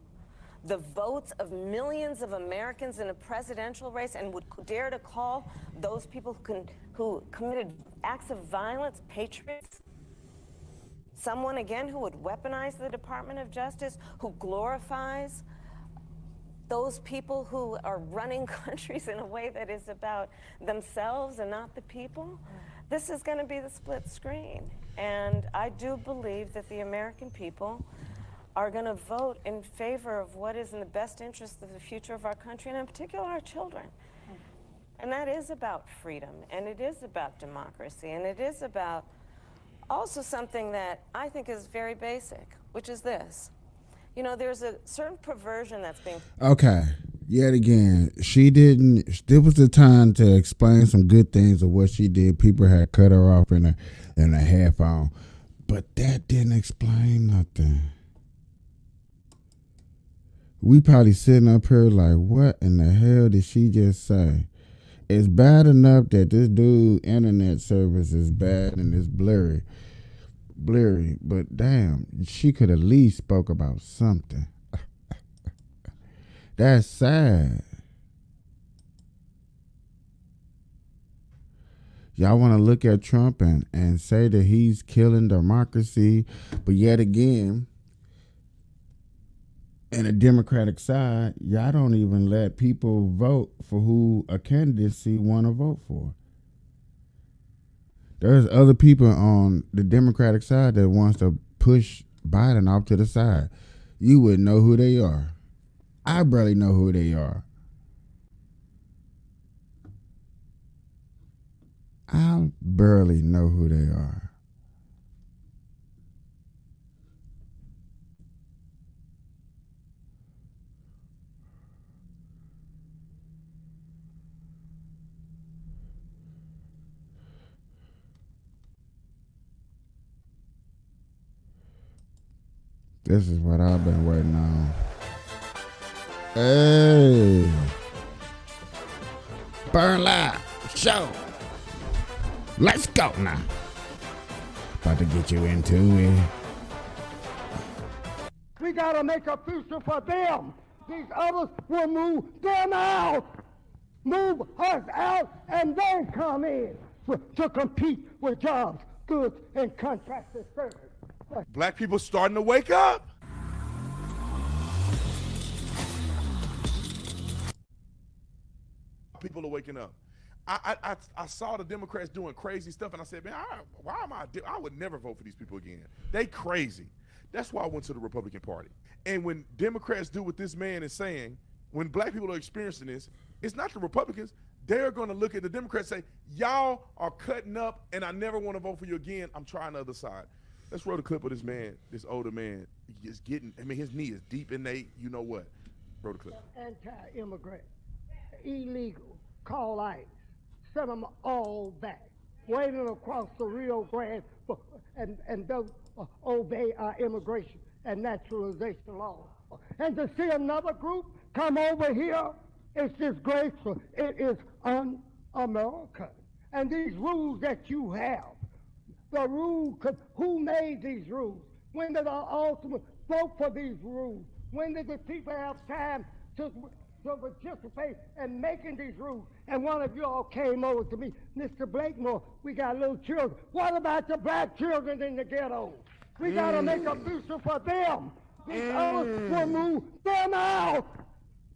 the votes of millions of Americans in a presidential race, and would dare to call those people who committed acts of violence patriots. Someone, again, who would weaponize the Department of Justice, who glorifies those people who are running countries in a way that is about themselves and not the people. This is going to be the split screen. And I do believe that the American people are going to vote in favor of what is in the best interest of the future of our country, and in particular our children. And that is about freedom, and it is about democracy, and it is about also something that I think is very basic, which is this. There's a certain perversion that's being... Okay. Yet again, she didn't. There was the time to explain some good things of what she did. People had cut her off in a half on, but that didn't explain nothing. We probably sitting up here like, what in the hell did she just say? It's bad enough that this dude internet service is bad and it's blurry, but damn, she could at least spoke about something. That's sad. Y'all want to look at Trump and say that he's killing democracy, but yet again, in the Democratic side, y'all don't even let people vote for who a candidacy want to vote for. There's other people on the Democratic side that wants to push Biden off to the side. You wouldn't know who they are. I barely know who they are. I barely know who they are. This is what I've been waiting on. Hey. Burn Live Show. Let's go now. About to get you into it. We gotta make a future for them. These others will move them out. Move us out and they come in to compete with jobs, goods, and contracted service. Black people starting to wake up. People are waking up. I saw the Democrats doing crazy stuff, and I said, man, I would never vote for these people again. They crazy. That's why I went to the Republican Party. And when Democrats do what this man is saying, when black people are experiencing this, it's not the Republicans. they're going to look at the Democrats and say, y'all are cutting up and I never want to vote for you again. I'm trying the other side. Let's roll the clip of this man, this older man. He's getting, his knee is deep in they, you know what. Roll the clip. Anti-immigrant, illegal, call ICE, send them all back, waiting across the Rio Grande and don't obey our immigration and naturalization laws. And to see another group come over here, it's disgraceful. It is un-American. And these rules that you have, the rule, who made these rules? When did our ultimate vote for these rules? When did the people have time to participate in making these rules? And one of you all came over to me, Mr. Blakemore, we got little children. What about the black children in the ghetto? We got to make a future for them. These others will move them out.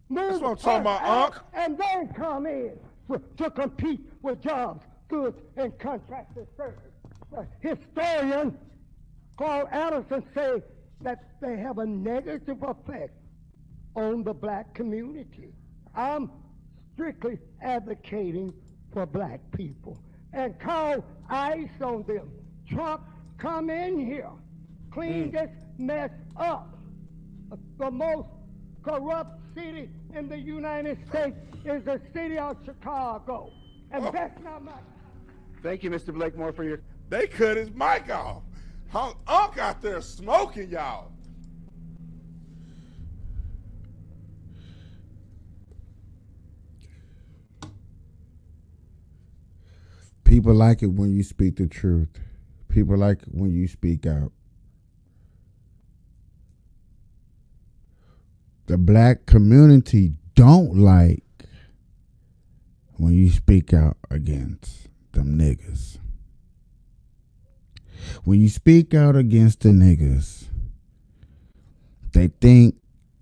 That's what I'm talking about, Unc. And they come in to compete with jobs, goods, and contracted services. Historian Carl Addison say that they have a negative effect on the black community. I'm strictly advocating for black people and call ICE on them. Trump, come in here, clean this mess up. The most corrupt city in the United States is the city of Chicago. And that's not my... Thank you, Mr. Blakemore, for your... They cut his mic off. Unc out there smoking, y'all. People like it when you speak the truth. People like it when you speak out. The black community don't like when you speak out against them niggas. When you speak out against the niggas, they think,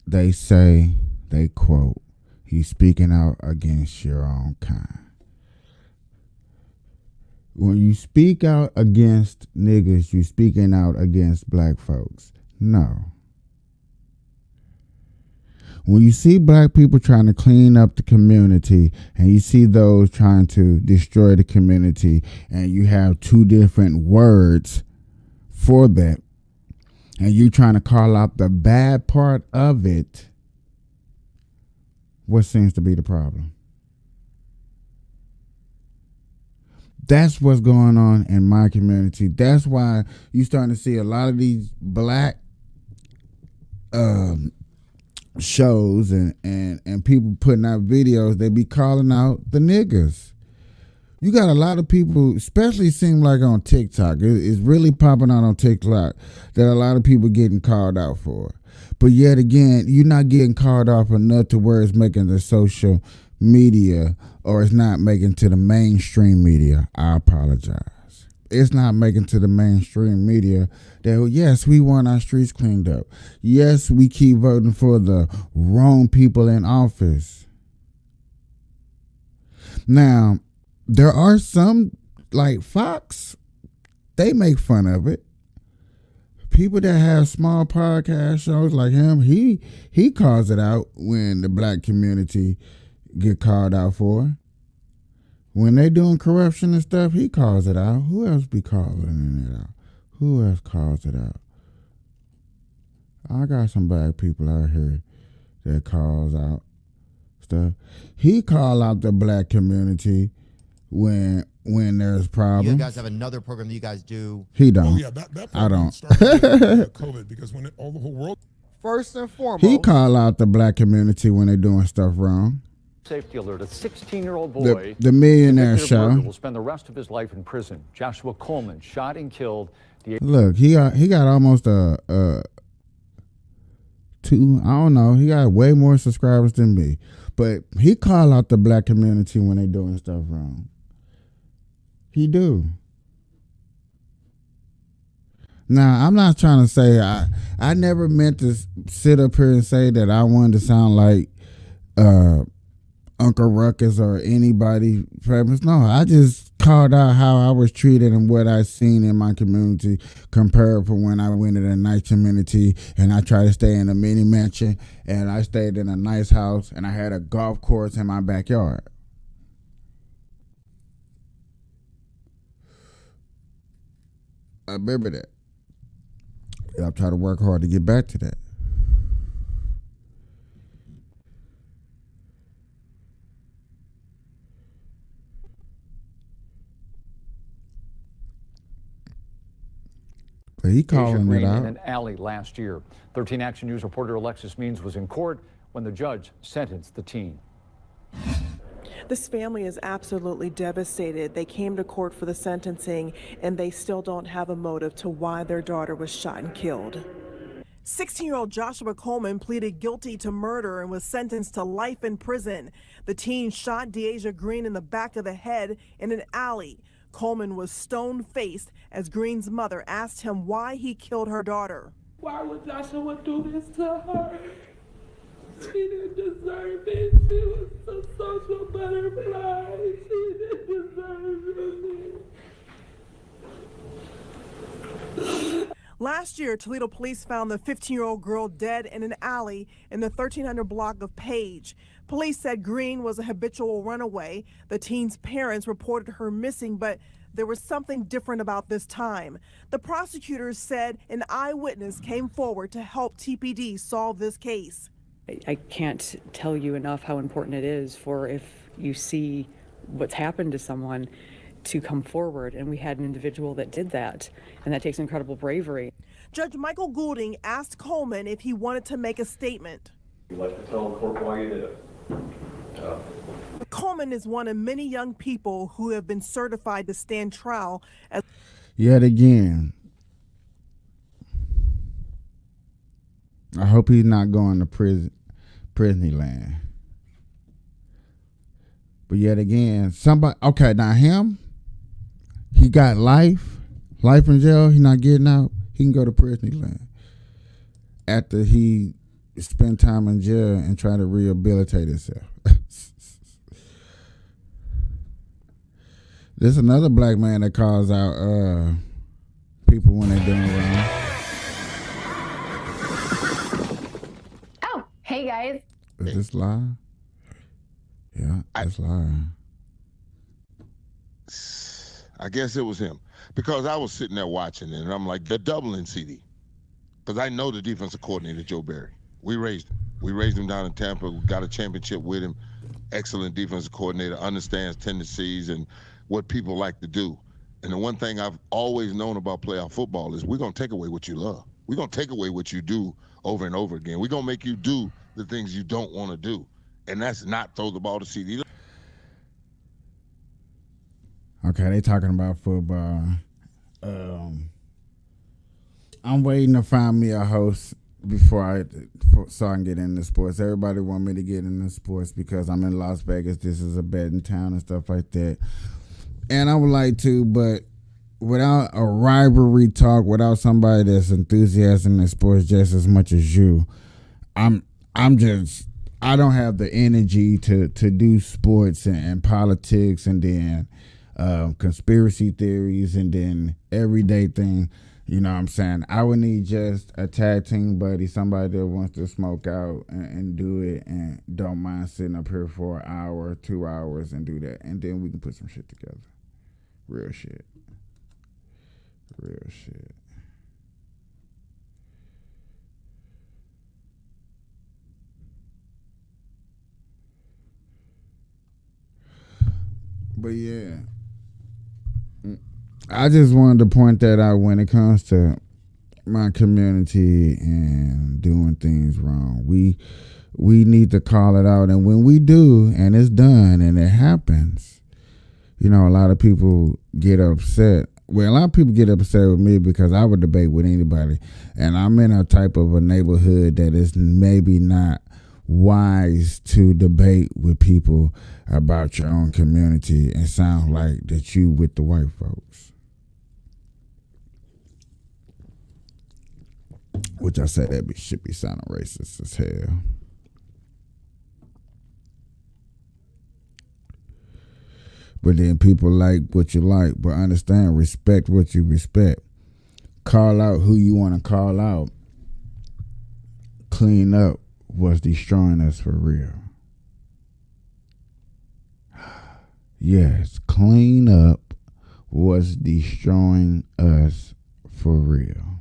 they say, they quote, you speaking out against your own kind. When you speak out against niggas, you speaking out against black folks. No. When you see black people trying to clean up the community and you see those trying to destroy the community and you have two different words for that and you trying to call out the bad part of it, what seems to be the problem? That's what's going on in my community. That's why you starting to see a lot of these black shows and people putting out videos. They be calling out the niggas. You got a lot of people, especially seem like on TikTok. It's really popping out on TikTok that a lot of people getting called out for. But yet again, you're not getting called out enough to where it's making the social media or it's not making to the mainstream media. I apologize. It's not making to the mainstream media that, yes, we want our streets cleaned up. Yes, we keep voting for the wrong people in office. Now, there are some, like Fox, they make fun of it. People that have small podcast shows like him, he calls it out when the black community get called out for. When they doing corruption and stuff, he calls it out. Who else be calling it out? Who else calls it out? I got some black people out here that calls out stuff. He call out the black community when there's problems. You guys have another program that you guys do. He don't. Oh yeah, that I don't. started with, COVID because when all the whole world. First and foremost, He call out the black community when they doing stuff wrong. Safety alert: a 16-year-old boy, the Millionaire convicted of Show. murder, will spend the rest of his life in prison. Joshua Coleman shot and killed the. Look, he got almost a two. I don't know. He got way more subscribers than me, but he call out the black community when they doing stuff wrong. He do. Now, I'm not trying to say I never meant to sit up here and say that I wanted to sound like Uncle Ruckus or anybody famous. No, I just called out how I was treated and what I seen in my community compared to when I went in a nice community and I tried to stay in a mini mansion and I stayed in a nice house and I had a golf course in my backyard. I remember that. And I'm trying to work hard to get back to that. But he calling Green it out. in an alley last year. 13 Action News reporter Alexis Means was in court when the judge sentenced the teen. This family is absolutely devastated. They came to court for the sentencing, and they still don't have a motive to why their daughter was shot and killed. 16-year-old Joshua Coleman pleaded guilty to murder and was sentenced to life in prison. The teen shot Deasia Green in the back of the head in an alley. Coleman was stone-faced as Green's mother asked him why he killed her daughter. Why would Joshua do this to her? She didn't deserve it. She was a social butterfly. She didn't deserve it. Last year, Toledo police found the 15-year-old girl dead in an alley in the 1300 block of Page. Police said Green was a habitual runaway. The teen's parents reported her missing, but there was something different about this time. The prosecutors said an eyewitness came forward to help TPD solve this case. I can't tell you enough how important it is for, if you see what's happened to someone, to come forward. And we had an individual that did that, and that takes incredible bravery. Judge Michael Goulding asked Coleman if he wanted to make a statement. You'd like to tell the court why you did it? Coleman is one of many young people who have been certified to stand trial as Yet again, I hope he's not going to prison land. But yet again, somebody, okay, now him, he got life in jail, he not getting out, he can go to prison land after he spent time in jail and try to rehabilitate himself. There's another black man that calls out people when they're doing wrong. Oh, hey guys. Is this live? Yeah, it's live. I guess it was him, because I was sitting there watching it, and I'm like, they're doubling CD, because I know the defensive coordinator, Joe Barry. We raised him down in Tampa. We got a championship with him. Excellent defensive coordinator, understands tendencies and what people like to do. And the one thing I've always known about playoff football is we're going to take away what you love. We're going to take away what you do over and over again. We're going to make you do the things you don't want to do. And that's not throw the ball to CD. Okay, they talking about football. I'm waiting to find me a host so I can get into sports. Everybody want me to get into sports because I'm in Las Vegas. This is a betting town and stuff like that. And I would like to, but without a rivalry talk, without somebody that's enthusiastic in sports just as much as you, I don't have the energy to do sports and politics and then conspiracy theories and then everyday thing. You know what I'm saying? I would need just a tag team buddy, somebody that wants to smoke out and do it and don't mind sitting up here for an hour, 2 hours and do that. And then we can put some shit together. Real shit. Real shit. But yeah, I just wanted to point that out when it comes to my community and doing things wrong. We need to call it out, and when we do, and it's done, and it happens, you know, a lot of people get upset. Well, a lot of people get upset with me because I would debate with anybody, and I'm in a type of a neighborhood that is maybe not wise to debate with people about your own community and sound like that you with the white folks. Which I said that should be sounding racist as hell. But then people like what you like, but understand, respect what you respect. Call out who you want to call out. Clean up what's destroying us for real. Yes, clean up what's destroying us For real.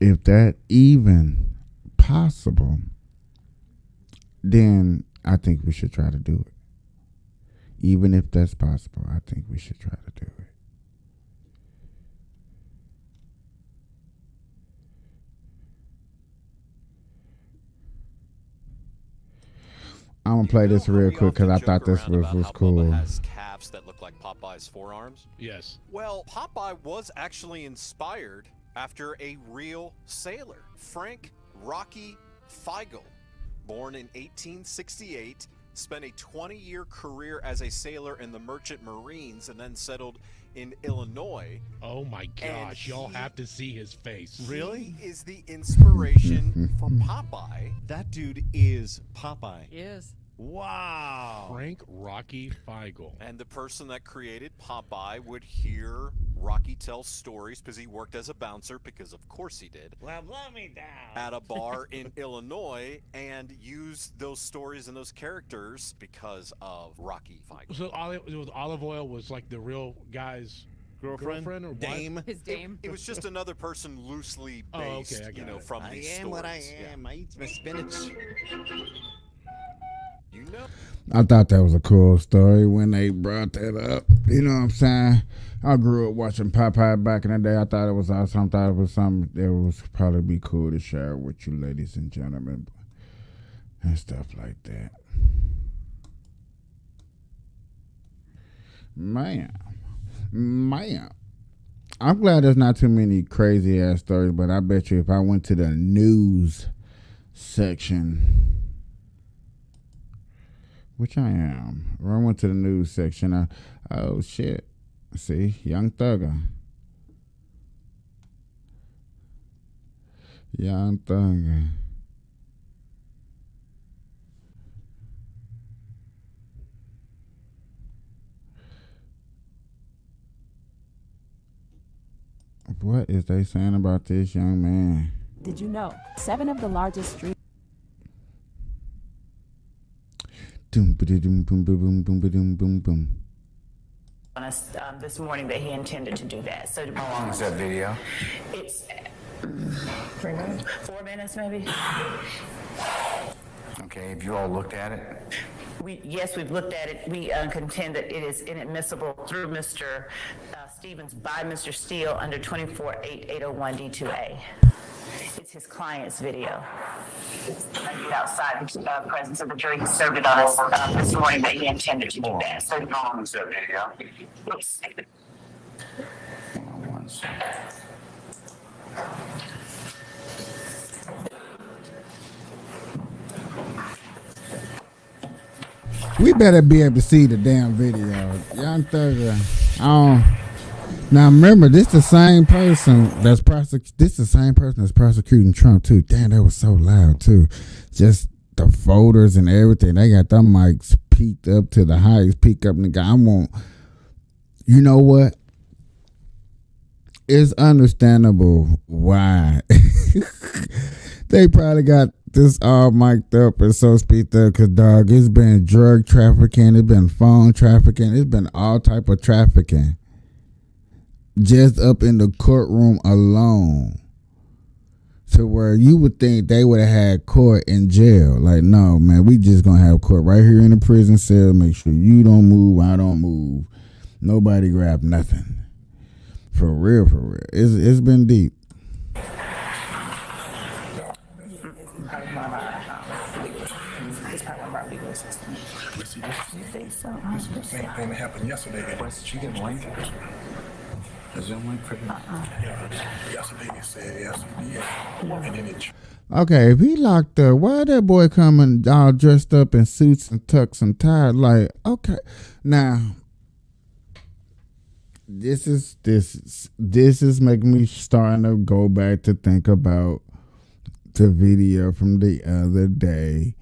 If that even possible, then I think we should try to do it. Even if that's possible, I think we should try to do it. I'm gonna play this real quick because I thought this was cool. Has calves that look like Popeye's forearms. Yes. Well, Popeye was actually inspired after a real sailor, Frank Rocky Feigl, born in 1868. Spent a 20-year career as a sailor in the Merchant Marines and then settled in Illinois. Oh my gosh, y'all have to see his face. He is the inspiration for Popeye. That dude is Popeye. He is. Wow. Frank Rocky Feigl. And the person that created Popeye would hear Rocky tell stories because he worked as a bouncer, because of course he did. Well, blow me down. At a bar in Illinois, and use those stories and those characters because of Rocky Feigl. So Olive Oil was like the real guy's girlfriend or dame. wife? His dame. It was just another person loosely based, okay, I got it. from I these am stories. what I am. I eat my spinach. You know. I thought that was a cool story when they brought that up. You know what I'm saying? I grew up watching Popeye back in the day. I thought it was awesome. I thought it was something that was probably be cool to share with you, ladies and gentlemen, and stuff like that. Man. I'm glad there's not too many crazy ass stories, but I bet you if I went to the news section, which I am, or I went to the news section, oh shit. See, Young Thugger. Young Thugger. What is they saying about this young man? Did you know 7 of the largest street Doom boom boom boom boom boom boom boom boom. On us this morning that he intended to do that. So how long is that video? It's 3 minutes, 4 minutes maybe. Okay, have you all looked at it? Yes, we've looked at it. We contend that it is inadmissible through Mr. Stevens by Mr. Steele under 24-801 D2A. It's his client's video. Outside the presence of the jury, he served it on us this morning that he intended to do that. So how long is that video? Oops. One second. We better be able to see the damn video. Young Thugger. Now remember, this the same person that's prosecuting Trump too. Damn, that was so loud too. Just the voters and everything. They got them mics peaked up to the highest peak up in the guy. You know what? It's understandable why they probably got this all mic'd up and so speaked up, because dog, it's been drug trafficking, it's been phone trafficking, it's been all type of trafficking just up in the courtroom alone, to where you would think they would have had court in jail. Like, no, man, we just gonna have court right here in the prison cell. Make sure you don't move, I don't move, nobody grab nothing. For real, for real. It's been deep. You think so? This is the same thing that happened yesterday. What's the chicken link? The Zoom link for yesterday they said yes, yeah. And then it. Okay, if he locked up, why that boy coming all dressed up in suits and tux and ties? Like, okay, now this is making me starting to go back to think about the video from the other day,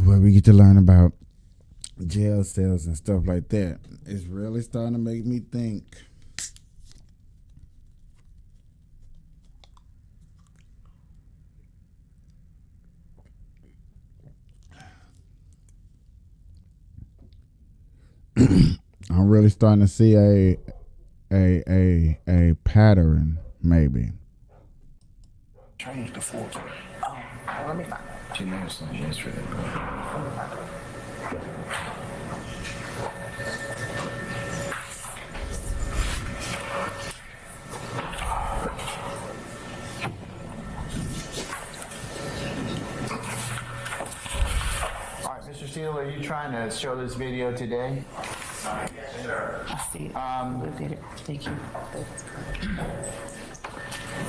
where we get to learn about jail cells and stuff like that. It's really starting to make me think. I'm really starting to see a pattern, maybe. Change the force. Oh, let me find. She knows something yesterday. Mr. Steele, are you trying to show this video today? Yes, sir. I see it. Look at it. Thank you.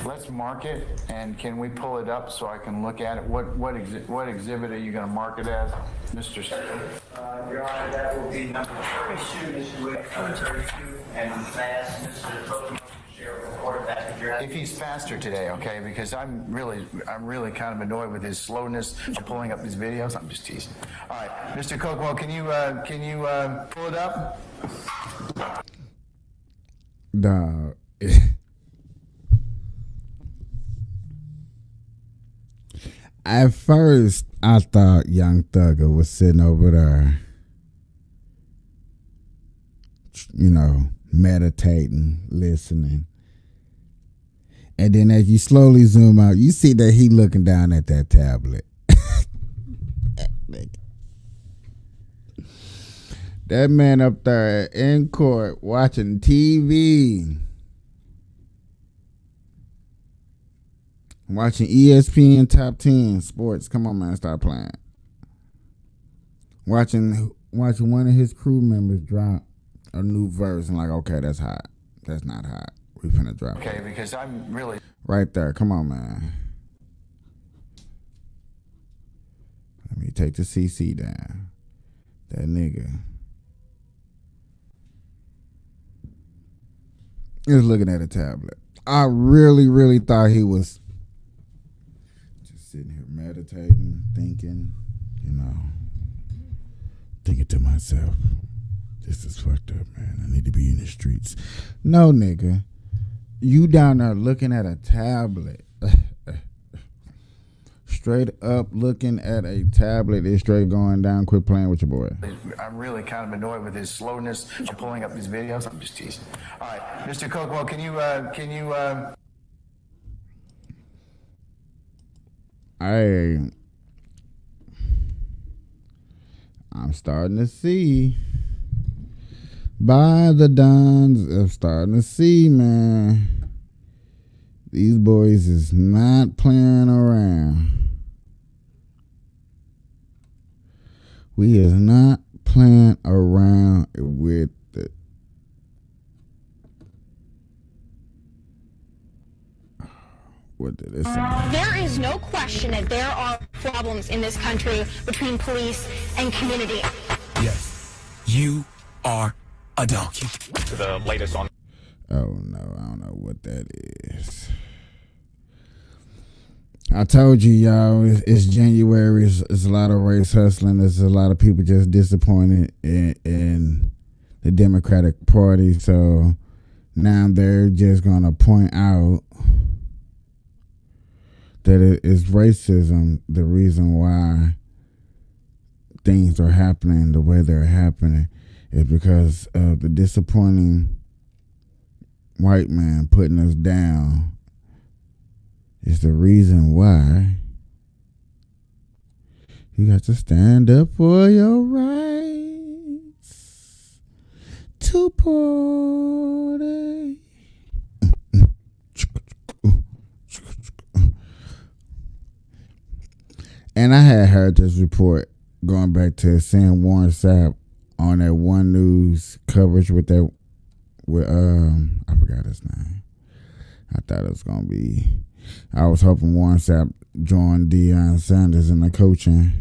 Let's mark it, and can we pull it up so I can look at it? What exhibit are you going to mark it as, Mr. Steele? Your Honor, that will be number 32, Mr. Wick, 32, and fast, Mr. Copeland. If he's faster today, okay, because I'm really kind of annoyed with his slowness of pulling up these videos. I'm just teasing. All right, Mr. Cokwell, can you pull it up? Dog. At first, I thought Young Thugger was sitting over there, you know, meditating, listening. And then as you slowly zoom out, you see that he looking down at that tablet. That man up there in court watching TV. Watching ESPN Top 10 Sports. Come on, man, stop playing. Watching one of his crew members drop a new verse and like, okay, that's hot. That's not hot. We finna drop Okay, because I'm really... Right there. Come on, man. Let me take the CC down. That nigga is looking at a tablet. I really thought he was just sitting here meditating, thinking, you know, thinking to myself, this is fucked up, man. I need to be in the streets. No, nigga. You down there looking at a tablet. Straight up looking at a tablet. It's straight going down. Quit playing with your boy. I'm really kind of annoyed with his slowness of pulling up these videos. I'm just teasing. All right, Mr. Cokwell, can you I'm starting to see. By the dawns, I'm starting to see, man. These boys is not playing around. We is not playing around with it. What did it say? There is no question that there are problems in this country between police and community. Yes, you are a donkey. To the latest on. Oh no, I don't know what that is. I told you, y'all, it's January. It's a lot of race hustling. There's a lot of people just disappointed in the Democratic Party. So now they're just going to point out that it is racism the reason why things are happening the way they're happening. Is because of the disappointing white man putting us down. Is the reason why you got to stand up for your rights to party. And I had heard this report going back to seeing Warren Sapp on that One News coverage with I forgot his name. I thought it was gonna be. I was hoping Warren Sapp joined Deion Sanders in the coaching.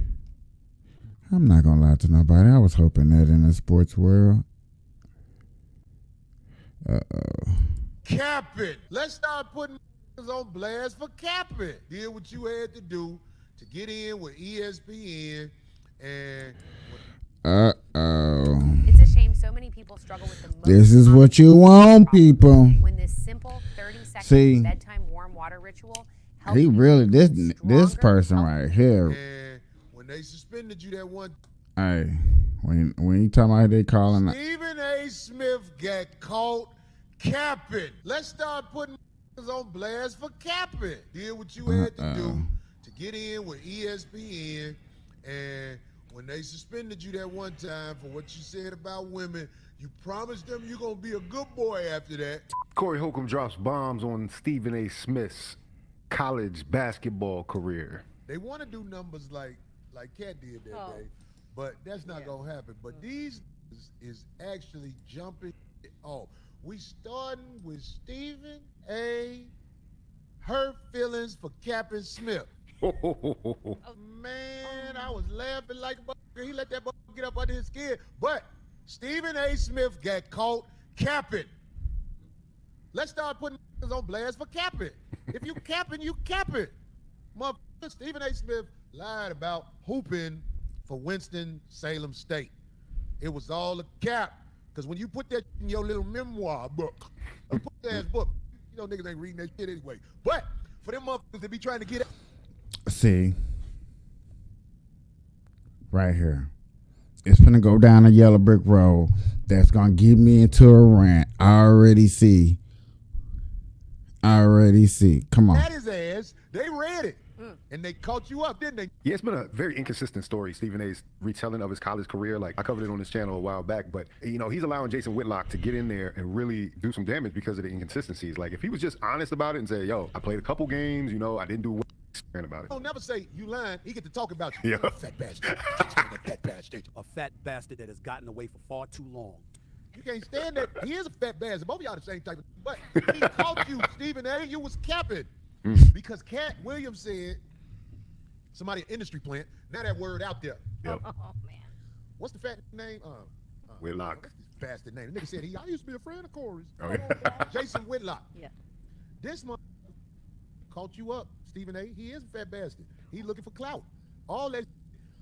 I'm not gonna lie to nobody. I was hoping that in the sports world. Cap it. Let's start putting on blast for capping. Did what you had to do to get in with ESPN and. It's a shame so many people struggle with the most. This is what you want, people. When this simple 30-second bedtime warm water ritual helps. He really this person right here. And when they suspended you that one Hey, when you talking about they calling Stephen A. Smith got caught capping. Let's start putting on blast for capping. Did what you had to do to get in with ESPN, and when they suspended you that one time for what you said about women, you promised them you're gonna be a good boy after that. Corey Holcomb drops bombs on Stephen A. Smith's college basketball career. They want to do numbers like Cat did that day, but that's not gonna happen. But these is actually jumping off. We starting with Stephen A. Hurt feelings for Captain Smith. Man, I was laughing like a bugger. He let that bugger get up under his skin. But Stephen A. Smith got caught capping. Let's start putting on blast for capping. If you capping, you capping. Motherfucker, Stephen A. Smith lied about hooping for Winston-Salem State. It was all a cap. Because when you put that in your little memoir book, a book-ass book, you know niggas ain't reading that shit anyway. But for them motherfuckers to be trying to get it. See, right here, it's gonna go down a yellow brick road that's gonna get me into a rant. I already see. Come on. That his ass. They read it. And they caught you up, didn't they? Yeah, it's been a very inconsistent story, Stephen A's retelling of his college career. Like, I covered it on this channel a while back, but, you know, he's allowing Jason Whitlock to get in there and really do some damage because of the inconsistencies. Like, if he was just honest about it and say, yo, I played a couple games, you know, I didn't do well about it. Don't never say you lying. He get to talk about you. Yeah. Fat bastard. Fat bastard. A fat bastard that has gotten away for far too long. You can't stand that. He is a fat bastard. Both of y'all the same type of, but he caught you, Stephen A. You was capping. Because Cat Williams said, somebody industry plant, now that word out there. Yep. Oh, man. What's the fat name? Whitlock. What's his bastard name? The nigga said I used to be a friend of Corey's. Oh, yeah. Jason Whitlock. Yeah. This month caught you up, Stephen A. He is a fat bastard. He looking for clout. All that,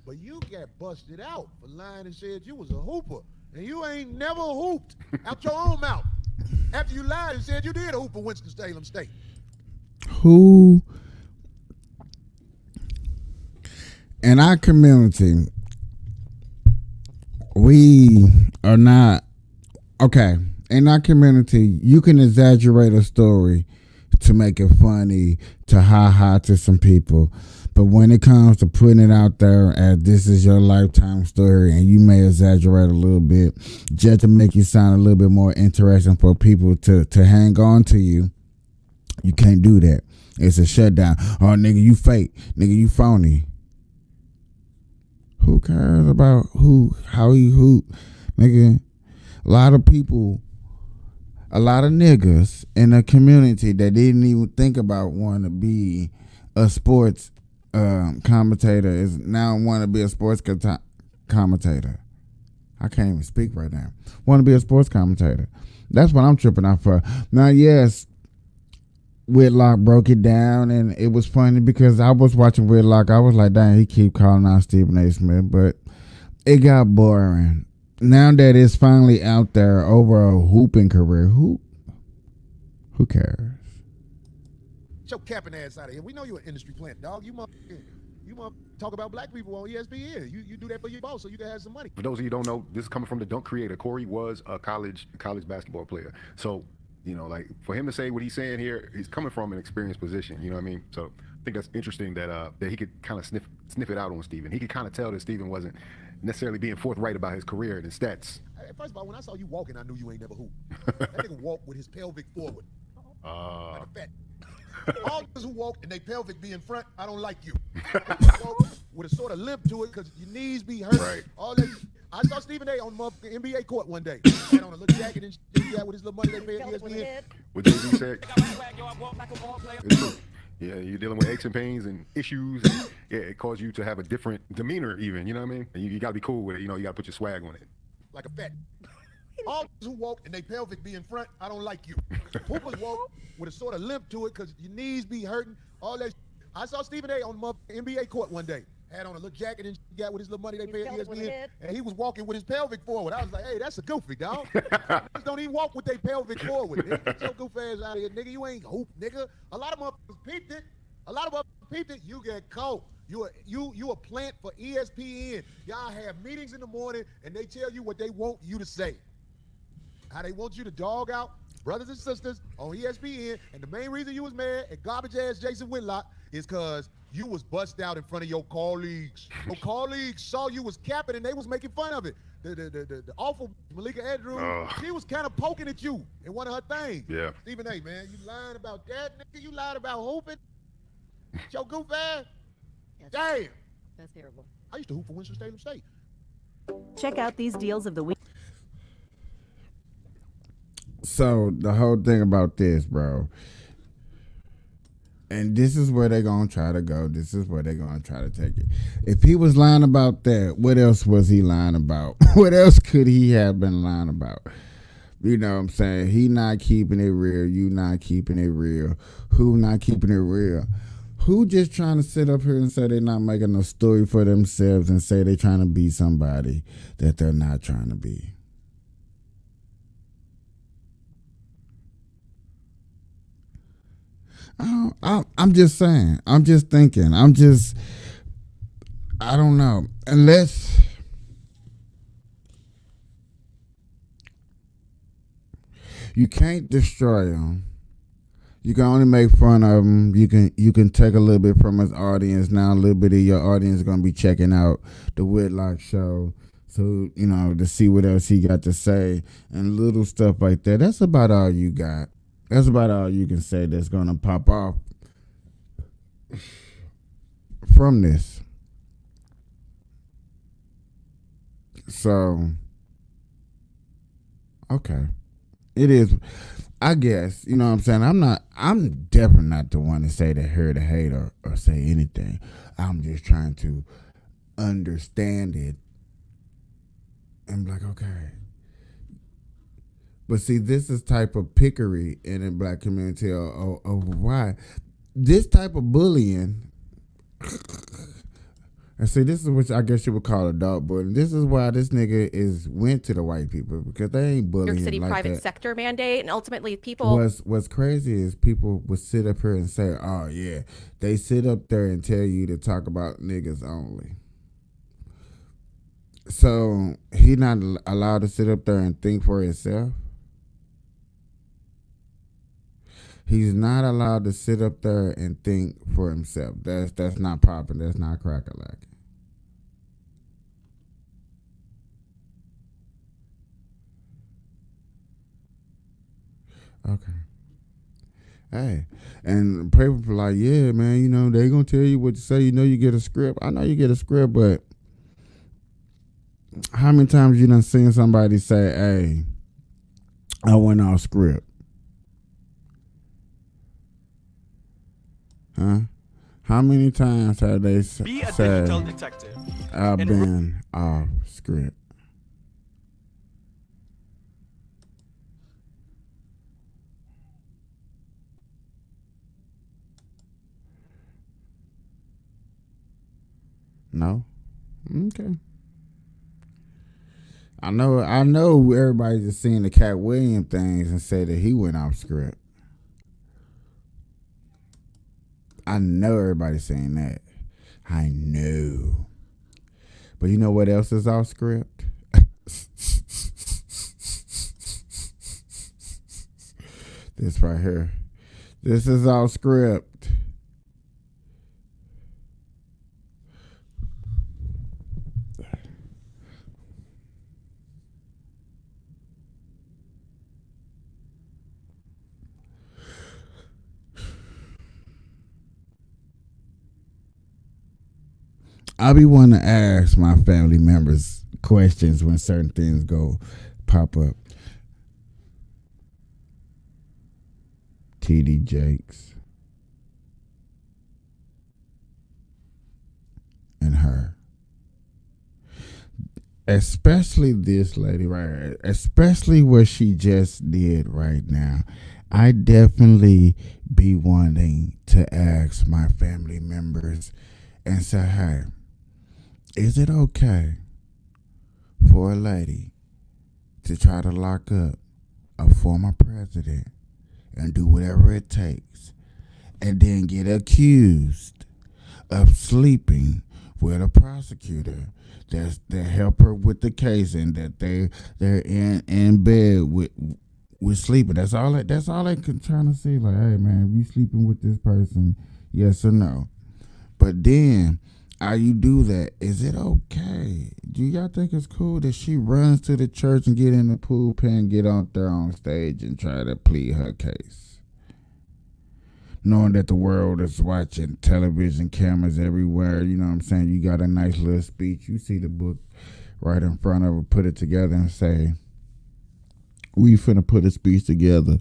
but you got busted out for lying and said you was a hooper. And you ain't never hooped out your own mouth. After you lied and said you did hoop for Winston-Salem State. Who in our community, we are not okay. In our community, you can exaggerate a story to make it funny, to ha to some people. But when it comes to putting it out there as this is your lifetime story, and you may exaggerate a little bit just to make you sound a little bit more interesting for people to hang on to you, you can't do that. It's a shutdown. Oh, nigga, you fake. Nigga, you phony. Who cares about how you hoop? Nigga, a lot of people, a lot of niggas in a community that didn't even think about wanting to be a sports commentator is now want to be a sports commentator. I can't even speak right now. Want to be a sports commentator. That's what I'm tripping out for. Now, yes, Whitlock broke it down, and it was funny because I was watching Whitlock. I was like, dang, he keep calling out Stephen A. Smith, but it got boring. Now that it's finally out there over a hooping career, who cares? Get your capping ass out of here. We know you're an industry plant, dog. You must talk about black people on ESPN. You do that for your boss so you can have some money. For those of you who don't know, this is coming from the Dunk creator. Corey was a college basketball player. So, you know, like, for him to say what he's saying here, he's coming from an experienced position. You know what I mean? So I think that's interesting that he could kind of sniff it out on Stephen. He could kind of tell that Stephen wasn't necessarily being forthright about his career and his stats. Hey, first of all, when I saw you walking, I knew you ain't never hooped. That nigga walked with his pelvic forward. Like a fat. All those who walk and they pelvic be in front, I don't like you. Walk with a sort of limp to it because your knees be hurt. Right. All that. I saw Stephen A. on the NBA court one day. He had on a little jacket and shit. He had with his little money they paid ESPN. What Jay-Z said. It's true. Yeah, you're dealing with aches and pains and issues. And, yeah, it caused you to have a different demeanor even, you know what I mean? And you got to be cool with it. You know, you got to put your swag on it. Like a fat. All those who walk and they pelvic be in front, I don't like you. Hoopers walk with a sort of limp to it because your knees be hurting. All that. I saw Stephen A. on the NBA court one day. Had on a little jacket and got with his little money they paid ESPN, and he was walking with his pelvic forward. I was like, hey, that's a goofy, dog. Niggas don't even walk with their pelvic forward. Nigga. Get your goof ass out of here, nigga. You ain't hoop, nigga. A lot of motherfuckers peeped it. You get caught. You a plant for ESPN. Y'all have meetings in the morning and they tell you what they want you to say. How they want you to dog out brothers and sisters on ESPN. And the main reason you was mad at garbage ass Jason Whitlock is because you was bust out in front of your colleagues. Your colleagues saw you was capping and they was making fun of it. The awful Malika Andrews, she was kind of poking at you in one of her things. Yeah. Stephen A, man, you lying about that, nigga. You lied about hooping. Your goof ass. Damn. That's terrible. I used to hoop for Winston-Salem State. Check out these deals of the week. So the whole thing about this, bro, and this is where they're going to try to go. This is where they're going to try to take it. If he was lying about that, what else was he lying about? What else could he have been lying about? You know what I'm saying? He not keeping it real. You not keeping it real. Who not keeping it real? Who just trying to sit up here and say they're not making a story for themselves and say they're trying to be somebody that they're not trying to be? I'm just saying. I'm just thinking. I don't know. Unless you can't destroy him. You can only make fun of him. You can take a little bit from his audience. Now a little bit of your audience is going to be checking out the Whitlock show. So, you know, to see what else he got to say and little stuff like that. That's about all you got. That's about all you can say that's going to pop off from this. So, okay. It is, I guess, you know what I'm saying? I'm definitely not the one to say that here to hate or say anything. I'm just trying to understand it and be like, okay. But see, this is type of pickery in the black community over why. This type of bullying, and see, this is what I guess you would call adult bullying. This is why this nigga went to the white people, because they ain't bullying New York City like private that. sector mandate, and ultimately people. What's crazy is people would sit up here and say, oh yeah, they sit up there and tell you to talk about niggas only. So he not allowed to sit up there and think for himself. He's not allowed to sit up there and think for himself. That's not popping. That's not crack-a-lacking. Okay. Hey, and people like, yeah, man, you know, they gonna tell you what to say. You know, you get a script. I know you get a script, but how many times you done seen somebody say, hey, I went off script? Huh? How many times have they said, detective. I've been off script? No? Okay. I know everybody's just seeing the Cat Williams things and say that he went off script. I know everybody's saying that. I know. But you know what else is off script? This right here. This is off script. I be wanting to ask my family members questions when certain things pop up. TD Jakes and her. Especially this lady right here. Especially what she just did right now. I definitely be wanting to ask my family members and say, hey, is it okay for a lady to try to lock up a former president and do whatever it takes and then get accused of sleeping with a prosecutor that help her with the case, and that they're in bed with sleeping. That's all they can trying to see. Like, hey man, you sleeping with this person, yes or no? But then, how you do that? Is it okay? Do y'all think it's cool that she runs to the church and get in the pool pen, get out there on stage and try to plead her case? Knowing that the world is watching, television cameras everywhere, you know what I'm saying? You got a nice little speech. You see the book right in front of her, put it together and say, we finna put a speech together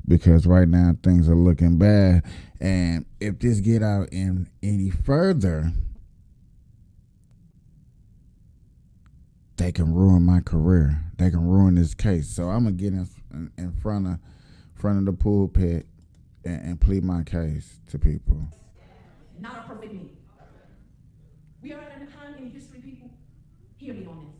because right now things are looking bad. And if this get out any further, they can ruin my career. They can ruin this case. So I'm gonna get in front of the pulpit and plead my case to people. Not a perfect me. We are at a time in history, people. Hear me on this.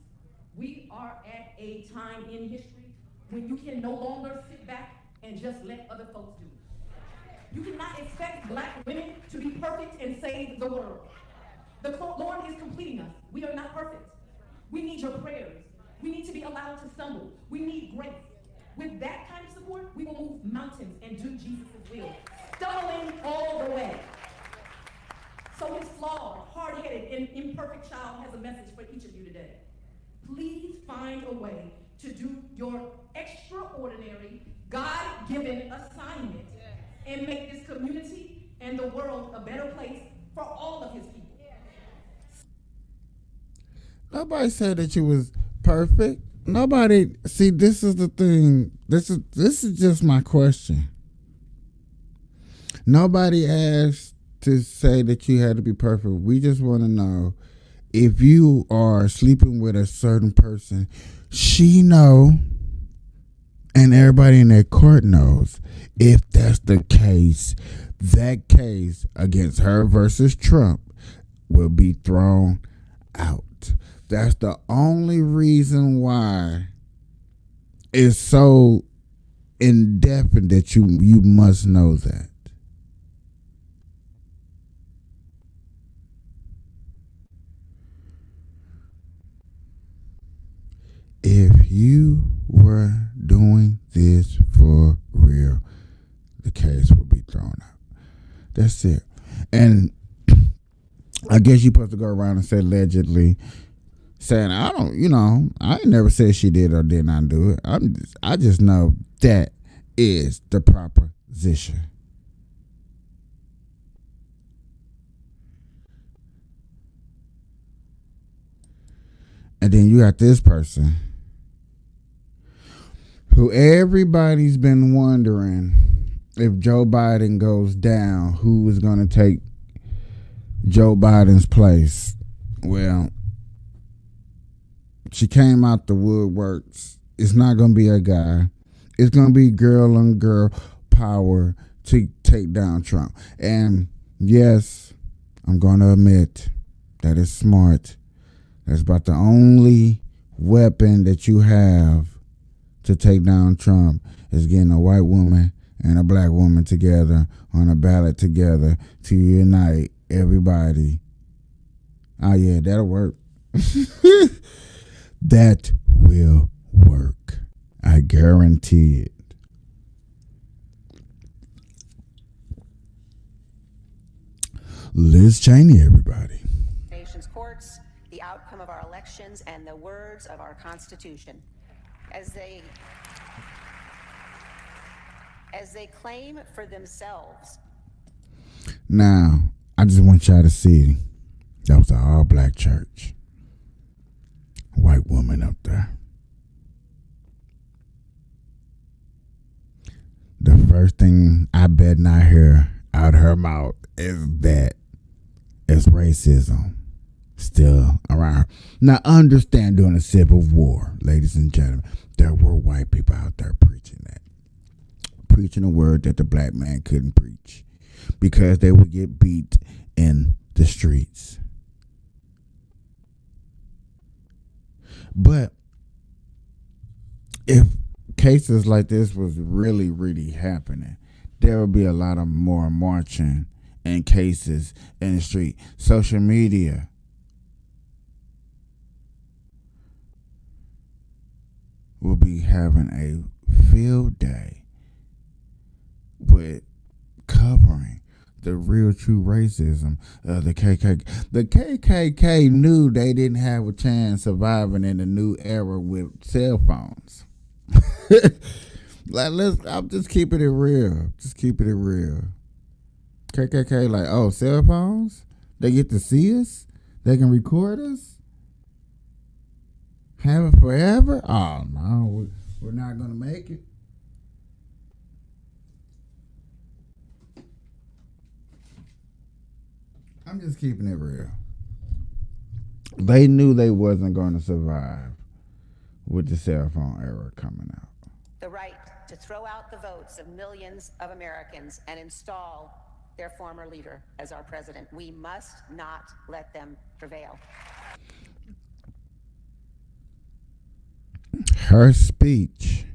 We are at a time in history when you can no longer sit back and just let other folks do it. You cannot expect black women to be perfect and save the world. The Lord is completing us. We are not perfect. We need your prayers. We need to be allowed to stumble. We need grace. With that kind of support, we will move mountains and do Jesus' will. Stumbling all the way. So his flawed, hard-headed, and imperfect child has a message for each of you today. Please find a way to do your extraordinary, God-given assignment and make this community and the world a better place for all of his people. Nobody said that you was perfect. Nobody. See, this is the thing. This is just my question. Nobody asked to say that you had to be perfect. We just want to know if you are sleeping with a certain person, she know, and everybody in that court knows. If that's the case, that case against her versus Trump will be thrown out. That's the only reason why it's so indefinite that you must know that. If you were doing this for real, the case would be thrown out. That's it. And I guess you're supposed to go around and say allegedly, saying, I ain't never said she did or did not do it. I just know that is the proper position. And then you got this person who everybody's been wondering if Joe Biden goes down, who is going to take Joe Biden's place. Well, she came out the woodworks. It's not going to be a guy. It's going to be girl on girl power to take down Trump. And yes, I'm going to admit that it's smart. That's about the only weapon that you have to take down Trump is getting a white woman and a black woman together on a ballot together to unite everybody. Oh yeah, that'll work. That will work. I guarantee it. Liz Cheney, everybody. Nation's courts, the outcome of our elections, and the words of our Constitution. As they claim for themselves. Now, I just want y'all to see that was an all-black church. White woman up there. The first thing I bet not hear out of her mouth is that it's racism still around. Now, understand during the Civil War, ladies and gentlemen, there were white people out there preaching that. Preaching a word that the black man couldn't preach because they would get beat in the streets. But if cases like this was really, really happening, there would be a lot of more marching and cases in the street. Social media. Will be having a field day with covering the real true racism of the KKK. The KKK knew they didn't have a chance surviving in the new era with cell phones. I'm just keeping it real. Just keeping it real. KKK like, oh, cell phones? They get to see us? They can record us? Have it forever? Oh, no. We're not going to make it. I'm just keeping it real. They knew they wasn't going to survive with the cell phone era coming out. The right to throw out the votes of millions of Americans and install their former leader as our president. We must not let them prevail. Her speech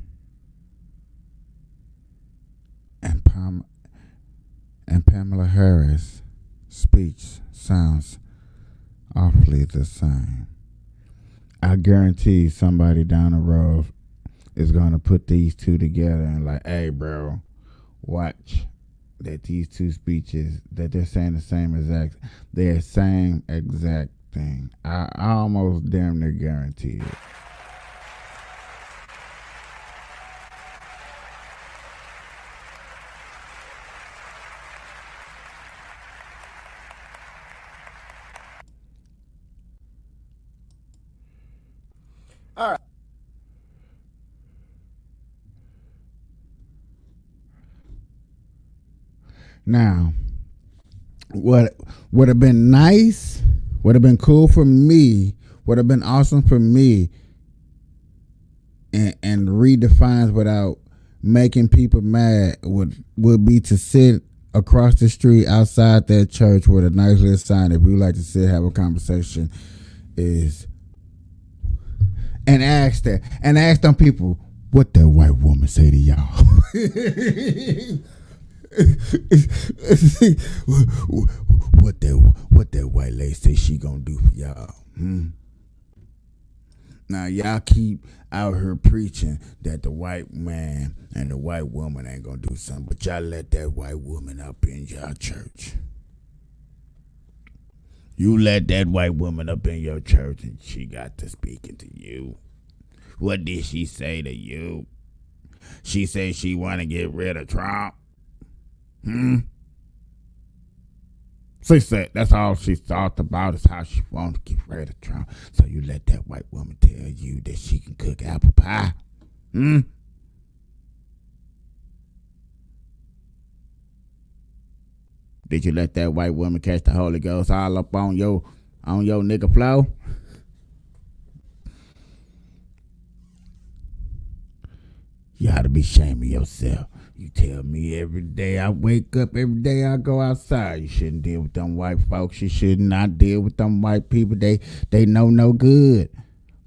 and Pamela Harris' speech sounds awfully the same. I guarantee somebody down the road is going to put these two together and like, hey, bro, watch that these two speeches, that they're saying the same exact thing. I almost damn near guarantee it. All right. Now, what would have been nice, would have been cool for me, would have been awesome for me, and redefines without making people mad would be to sit across the street outside that church with a nice little sign, if you like to sit, have a conversation, and ask them people what that white woman say to y'all. what that white lady say she gonna do for y'all? Now y'all keep out here preaching that the white man and the white woman ain't gonna do something, but y'all let that white woman up in y'all church. You let that white woman up in your church and she got to speaking to you. What did she say to you? She said she want to get rid of Trump. She said that's all she thought about is how she want to get rid of Trump. So you let that white woman tell you that she can cook apple pie? Did you let that white woman catch the Holy Ghost all up on your nigga flow? You ought to be ashamed of yourself. You tell me every day I wake up, every day I go outside, you shouldn't deal with them white folks. You should not deal with them white people. They know no good.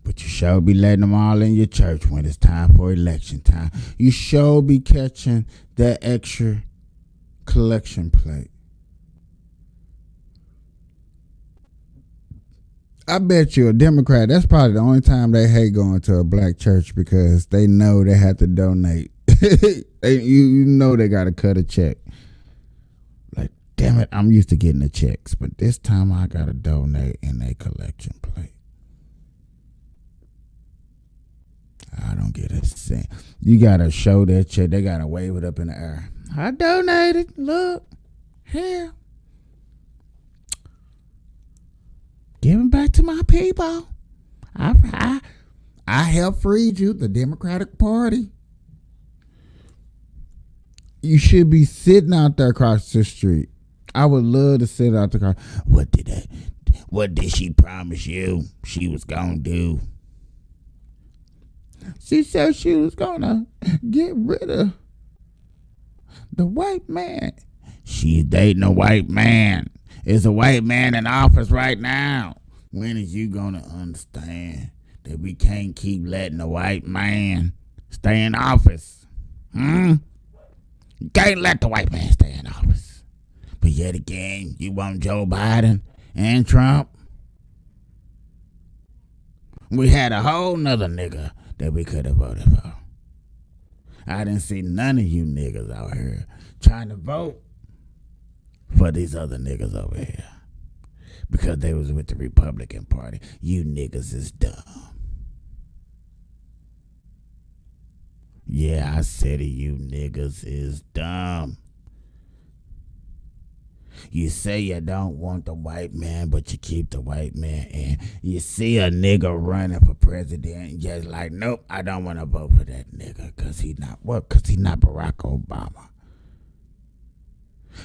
But you sure be letting them all in your church when it's time for election time. You sure be catching that extra collection plate. I bet you a Democrat, that's probably the only time they hate going to a black church, because they know they have to donate. You know they got to cut a check. Like, damn it, I'm used to getting the checks, but this time I got to donate in a collection plate. I don't get a cent. You got to show that check. They got to wave it up in the air. I donated. Look, here. Giving back to my people. I helped freed you, the Democratic Party. You should be sitting out there across the street. I would love to sit out there. What did she promise you she was gonna do? She said she was gonna get rid of the white man. She's dating a white man. Is a white man in office right now. When is you gonna understand that we can't keep letting a white man stay in office? You can't let the white man stay in office. But yet again, you want Joe Biden and Trump? We had a whole nother nigga that we could have voted for. I didn't see none of you niggas out here trying to vote for these other niggas over here because they was with the Republican Party. You niggas is dumb. Yeah, I said it, you niggas is dumb. You say you don't want the white man, but you keep the white man in. You see a nigga running for president, and you're like, nope, I don't want to vote for that nigga because he's not what? Because he's not Barack Obama.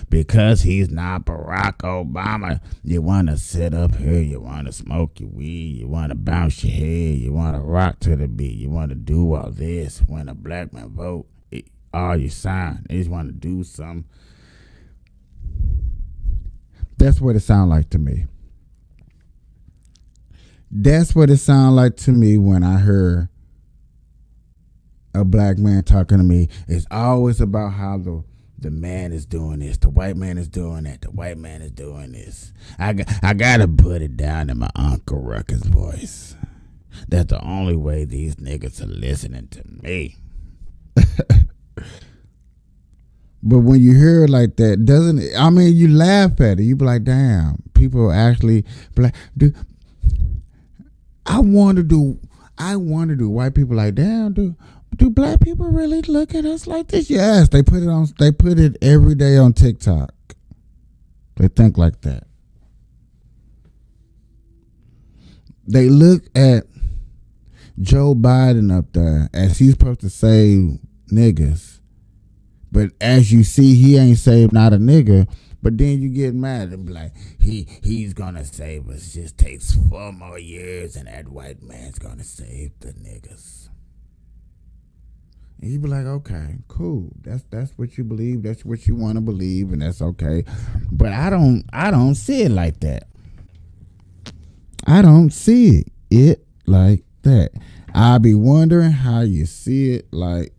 Because he's not Barack Obama, you want to sit up here, you want to smoke your weed, you want to bounce your head, you want to rock to the beat, you want to do all this. When a black man vote, all you sign, they just want to do something. That's what it sounds like to me. That's what it sounds like to me when I hear a black man talking to me. It's always about how the man is doing this, the white man is doing that, the white man is doing this. I gotta put it down in my Uncle Ruckus voice. That's the only way these niggas are listening to me. But when you hear it like that, doesn't it? I mean, you laugh at it. You be like, damn, people actually black. I wonder, do white people like, damn, do black people really look at us like this? Yes, they put it every day on TikTok. They think like that. They look at Joe Biden up there as he's supposed to save niggas. But as you see, he ain't saved not a nigga. But then you get mad and be like, he's gonna save us. Just takes 4 more years and that white man's gonna save the niggas. And you be like, okay, cool. That's what you believe. That's what you want to believe, and that's okay. But I don't see it like that. I don't see it like that. I be wondering how you see it like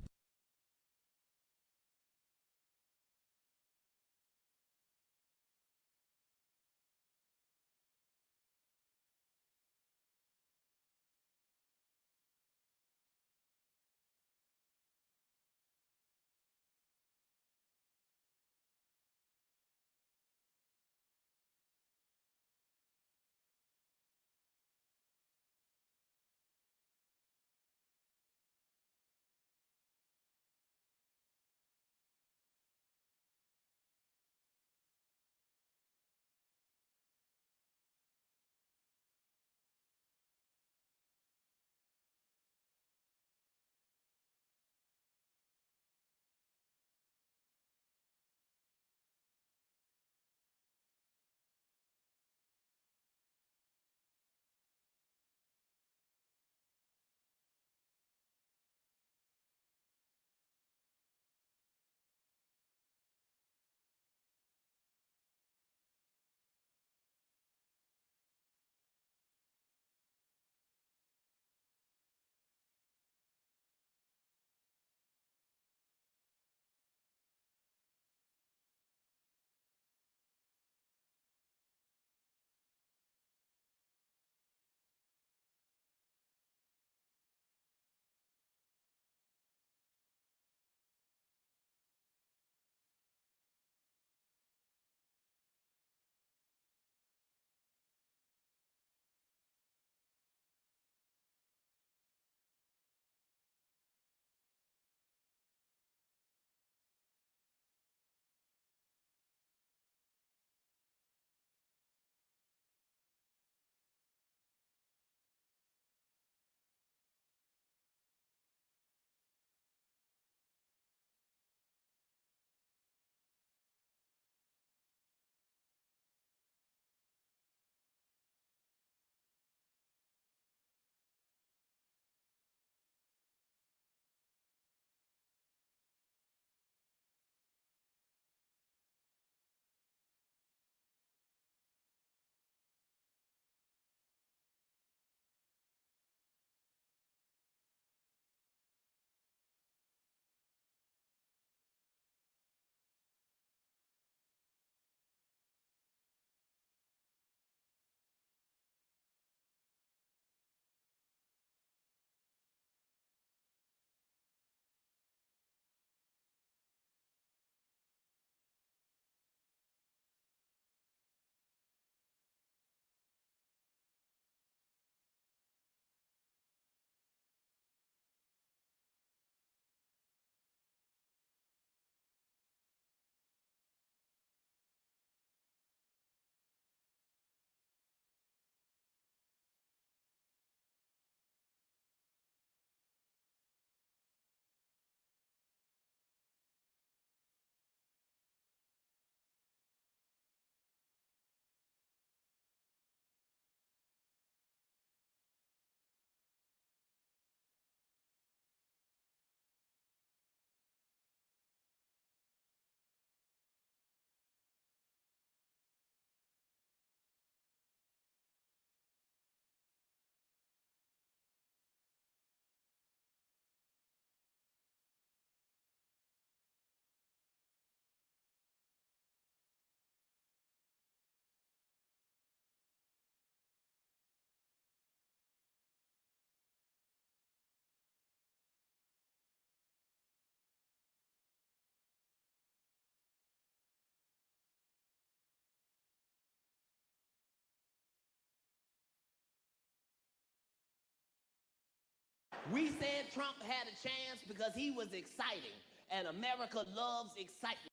We said Trump had a chance because he was exciting, and America loves excitement.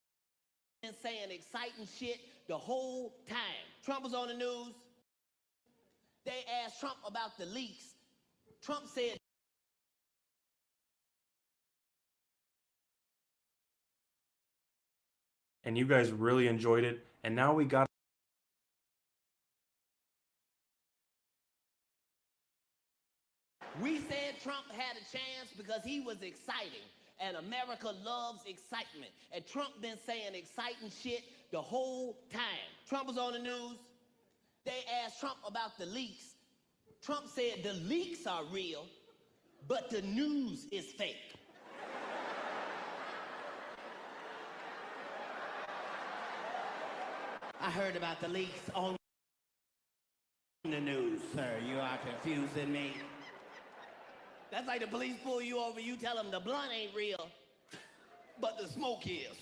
Been saying exciting shit the whole time. Trump was on the news. They asked Trump about the leaks. Trump said, and you guys really enjoyed it, and now we got we said Trump had a chance because he was exciting, and America loves excitement. And Trump been saying exciting shit the whole time. Trump was on the news. They asked Trump about the leaks. Trump said the leaks are real, but the news is fake. I heard about the leaks on the news, sir. You are confusing me. That's like the police pull you over, you tell them the blunt ain't real, but the smoke is.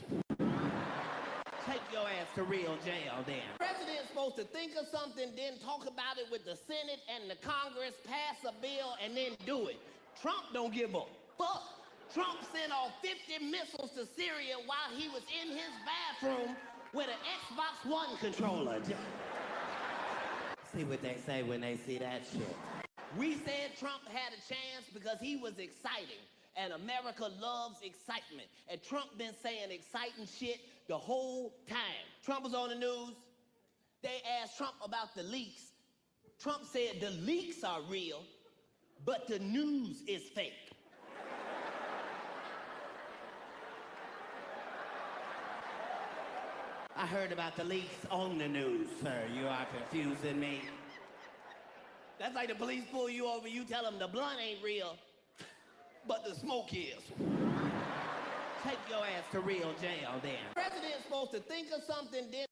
Take your ass to real jail then. The president's supposed to think of something, then talk about it with the Senate and the Congress, pass a bill, and then do it. Trump don't give a fuck. Trump sent off 50 missiles to Syria while he was in his bathroom with an Xbox One controller. See what they say when they see that shit. We said Trump had a chance because he was exciting, and America loves excitement. And Trump been saying exciting shit the whole time. Trump was on the news. They asked Trump about the leaks. Trump said the leaks are real, but the news is fake. I heard about the leaks on the news, sir. You are confusing me. That's like the police pull you over, you tell them the blunt ain't real, but the smoke is. Take your ass to real jail then. The president's supposed to think of something, then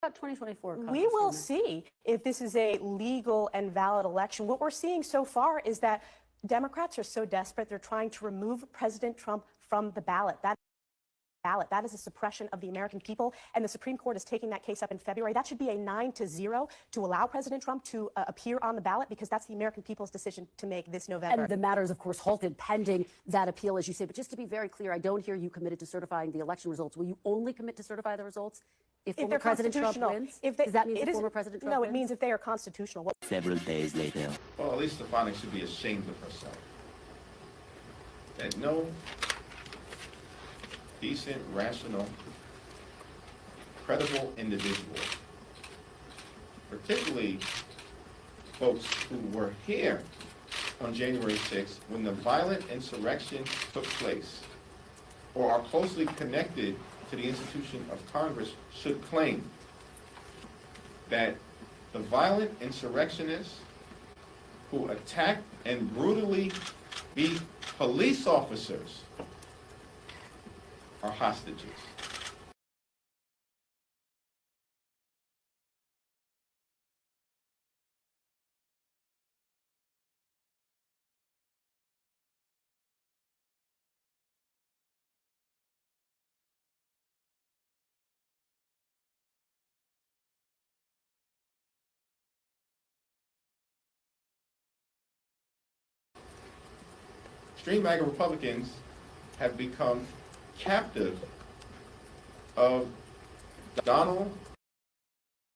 about 2024? We will see if this is a legal and valid election. What we're seeing so far is that Democrats are so desperate, they're trying to remove President Trump from the ballot. That is a suppression of the American people, and the Supreme Court is taking that case up in February. That should be a 9-0 to allow President Trump to appear on the ballot, because that's the American people's decision to make this November. And the matter is, of course, halted pending that appeal, as you say. But just to be very clear, I don't hear you committed to certifying the election results. Will you only commit to certify the results if former President Trump wins? Does that mean former President Trump wins? No, it means if they are constitutional. Several days later. Well, at least Stefanik should be ashamed of herself. And no decent, rational, credible individual, particularly folks who were here on January 6th when the violent insurrection took place, or are closely connected to the institution of Congress, should claim that the violent insurrectionists who attacked and brutally beat police officers are hostages. Extreme MAGA Republicans have become captive of Donald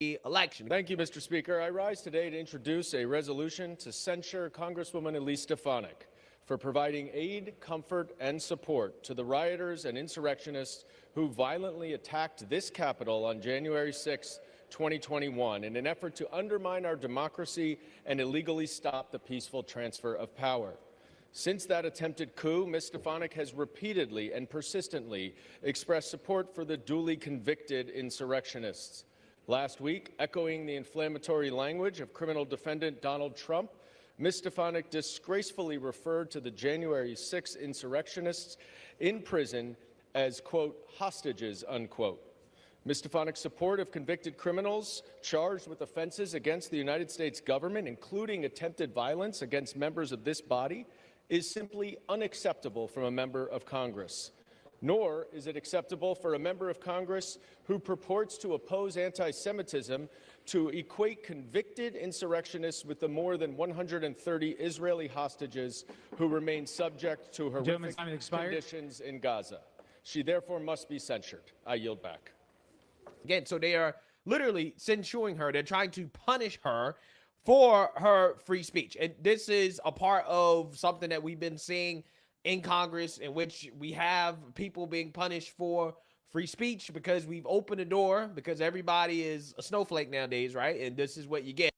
election. Thank you, Mr. Speaker. I rise today to introduce a resolution to censure Congresswoman Elise Stefanik for providing aid, comfort, and support to the rioters and insurrectionists who violently attacked this Capitol on January 6, 2021, in an effort to undermine our democracy and illegally stop the peaceful transfer of power. Since that attempted coup, Ms. Stefanik has repeatedly and persistently expressed support for the duly convicted insurrectionists. Last week, echoing the inflammatory language of criminal defendant Donald Trump, Ms. Stefanik disgracefully referred to the January 6 insurrectionists in prison as, quote, hostages, unquote. Ms. Stefanik's support of convicted criminals charged with offenses against the United States government, including attempted violence against members of this body, is simply unacceptable from a member of Congress. Nor is it acceptable for a member of Congress who purports to oppose anti-Semitism to equate convicted insurrectionists with the more than 130 Israeli hostages who remain subject to horrific conditions in Gaza. She therefore must be censured. I yield back. Again, so they are literally censuring her. They're trying to punish her for her free speech. And this is a part of something that we've been seeing in Congress, in which we have people being punished for free speech because we've opened the door, because everybody is a snowflake nowadays, right? And this is what you get.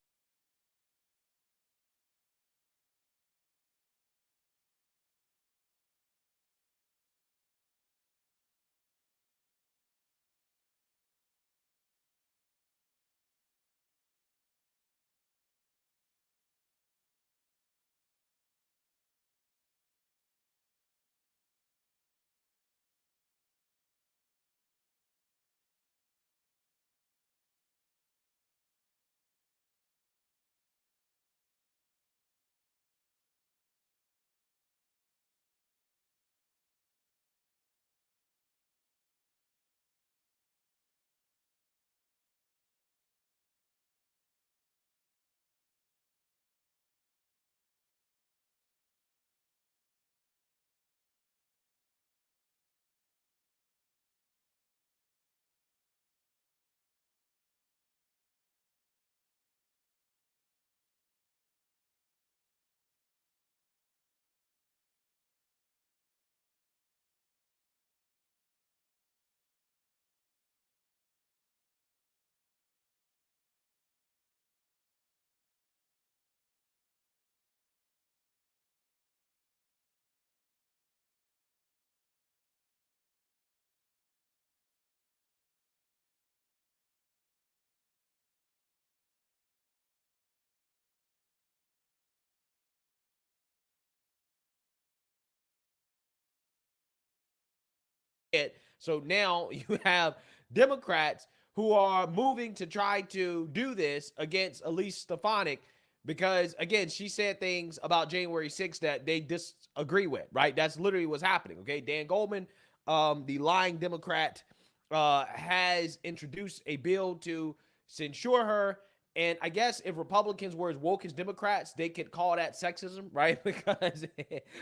So now you have Democrats who are moving to try to do this against Elise Stefanik because, again, she said things about January 6th that they disagree with, right? That's literally what's happening, okay? Dan Goldman, the lying Democrat, has introduced a bill to censure her. And I guess if Republicans were as woke as Democrats, they could call that sexism, right? Because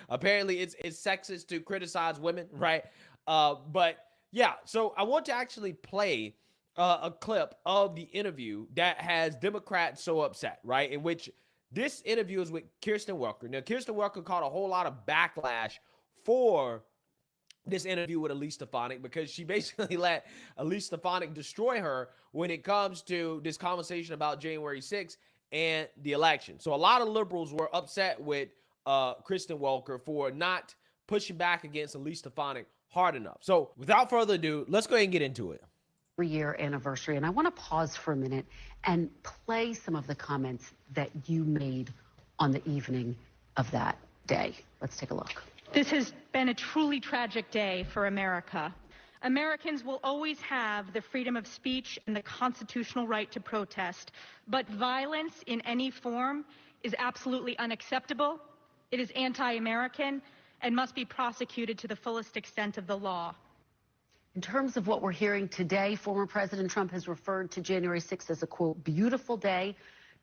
apparently it's sexist to criticize women, right? But yeah, so I want to actually play a clip of the interview that has Democrats so upset, right? In which this interview is with Kristen Welker. Now, Kristen Welker caught a whole lot of backlash for this interview with Elise Stefanik because she basically let Elise Stefanik destroy her when it comes to this conversation about January 6th and the election. So a lot of liberals were upset with Kristen Welker for not pushing back against Elise Stefanik hard enough. So without further ado, let's go ahead and get into it. 3-year anniversary, and I want to pause for a minute and play some of the comments that you made on the evening of that day. Let's take a look. This has been a truly tragic day for America. Americans will always have the freedom of speech and the constitutional right to protest, but violence in any form is absolutely unacceptable. It is anti-American and must be prosecuted to the fullest extent of the law. In terms of what we're hearing today, former President Trump has referred to January 6th as a, quote, beautiful day.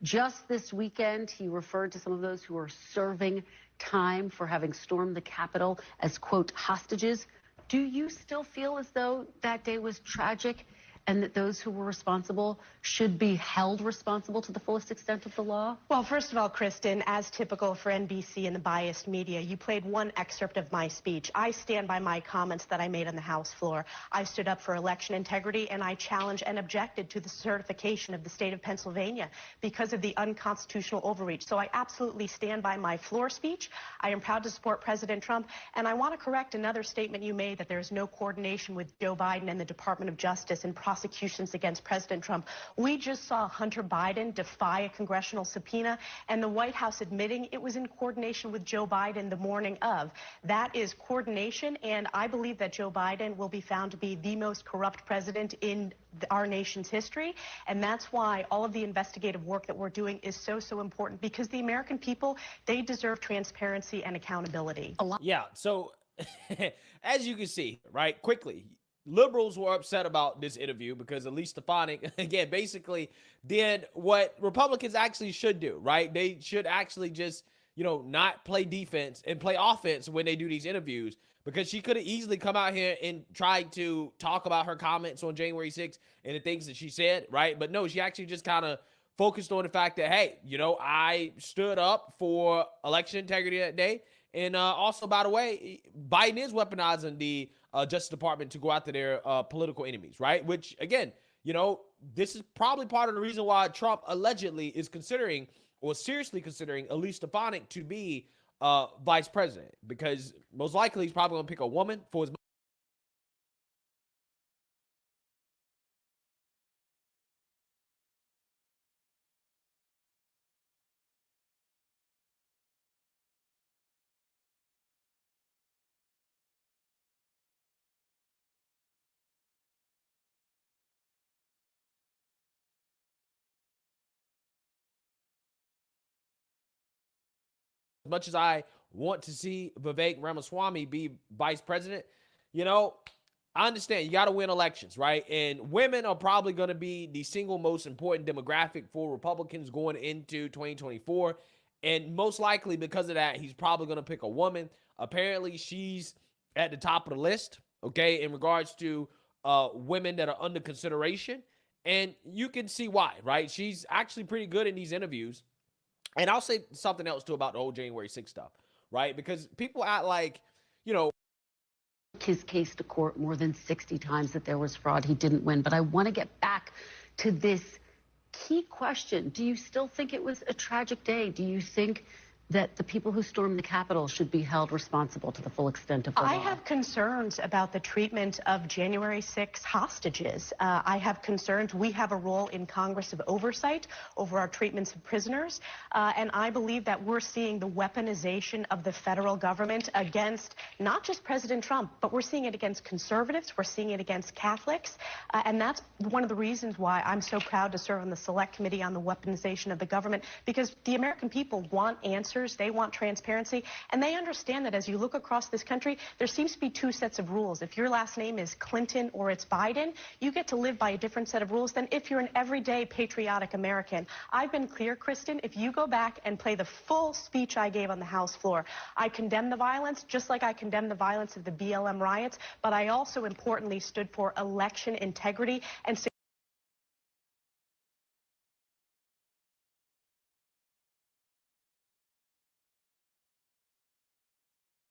Just this weekend, he referred to some of those who are serving time for having stormed the Capitol as, quote, hostages. Do you still feel as though that day was tragic and that those who were responsible should be held responsible to the fullest extent of the law? Well, first of all, Kristen, as typical for NBC and the biased media, you played one excerpt of my speech. I stand by my comments that I made on the House floor. I stood up for election integrity, and I challenged and objected to the certification of the state of Pennsylvania because of the unconstitutional overreach. So I absolutely stand by my floor speech. I am proud to support President Trump, and I want to correct another statement you made that there is no coordination with Joe Biden and the Department of Justice in prosecuting prosecutions against President Trump. We just saw Hunter Biden defy a congressional subpoena, and the White House admitting it was in coordination with Joe Biden the morning of. That is coordination, and I believe that Joe Biden will be found to be the most corrupt president in our nation's history, and that's why all of the investigative work that we're doing is so important, because the American people, they deserve transparency and accountability. Yeah, so as you can see, right, quickly, liberals were upset about this interview because Elise Stefanik, again, basically did what Republicans actually should do, right? They should actually just, not play defense and play offense when they do these interviews, because she could have easily come out here and tried to talk about her comments on January 6th and the things that she said, right? But no, she actually just kind of focused on the fact that, hey, I stood up for election integrity that day. And also, by the way, Biden is weaponizing the Justice Department to go after their political enemies, right? Which, again, this is probably part of the reason why Trump allegedly is considering, or seriously considering, Elise Stefanik to be vice president, because most likely he's probably going to pick a woman for his. As much as I want to see Vivek Ramaswamy be vice president, I understand you got to win elections, right? And women are probably going to be the single most important demographic for Republicans going into 2024. And most likely because of that, he's probably going to pick a woman. Apparently, she's at the top of the list, okay, in regards to women that are under consideration. And you can see why, right? She's actually pretty good in these interviews. And I'll say something else, too, about the whole January 6th stuff, right? Because people act like, his case to court more than 60 times that there was fraud. He didn't win. But I want to get back to this key question. Do you still think it was a tragic day? Do you think that the people who stormed the Capitol should be held responsible to the full extent of the law? I have concerns about the treatment of January 6 hostages. I have concerns. We have a role in Congress of oversight over our treatments of prisoners. And I believe that we're seeing the weaponization of the federal government against not just President Trump, but we're seeing it against conservatives. We're seeing it against Catholics. And that's one of the reasons why I'm so proud to serve on the Select Committee on the Weaponization of the Government, because the American people want answers. They want transparency, and they understand that as you look across this country, there seems to be two sets of rules. If your last name is Clinton or it's Biden, you get to live by a different set of rules than if you're an everyday patriotic American. I've been clear, Kristen, if you go back and play the full speech I gave on the House floor, I condemn the violence, just like I condemn the violence of the BLM riots, but I also importantly stood for election integrity and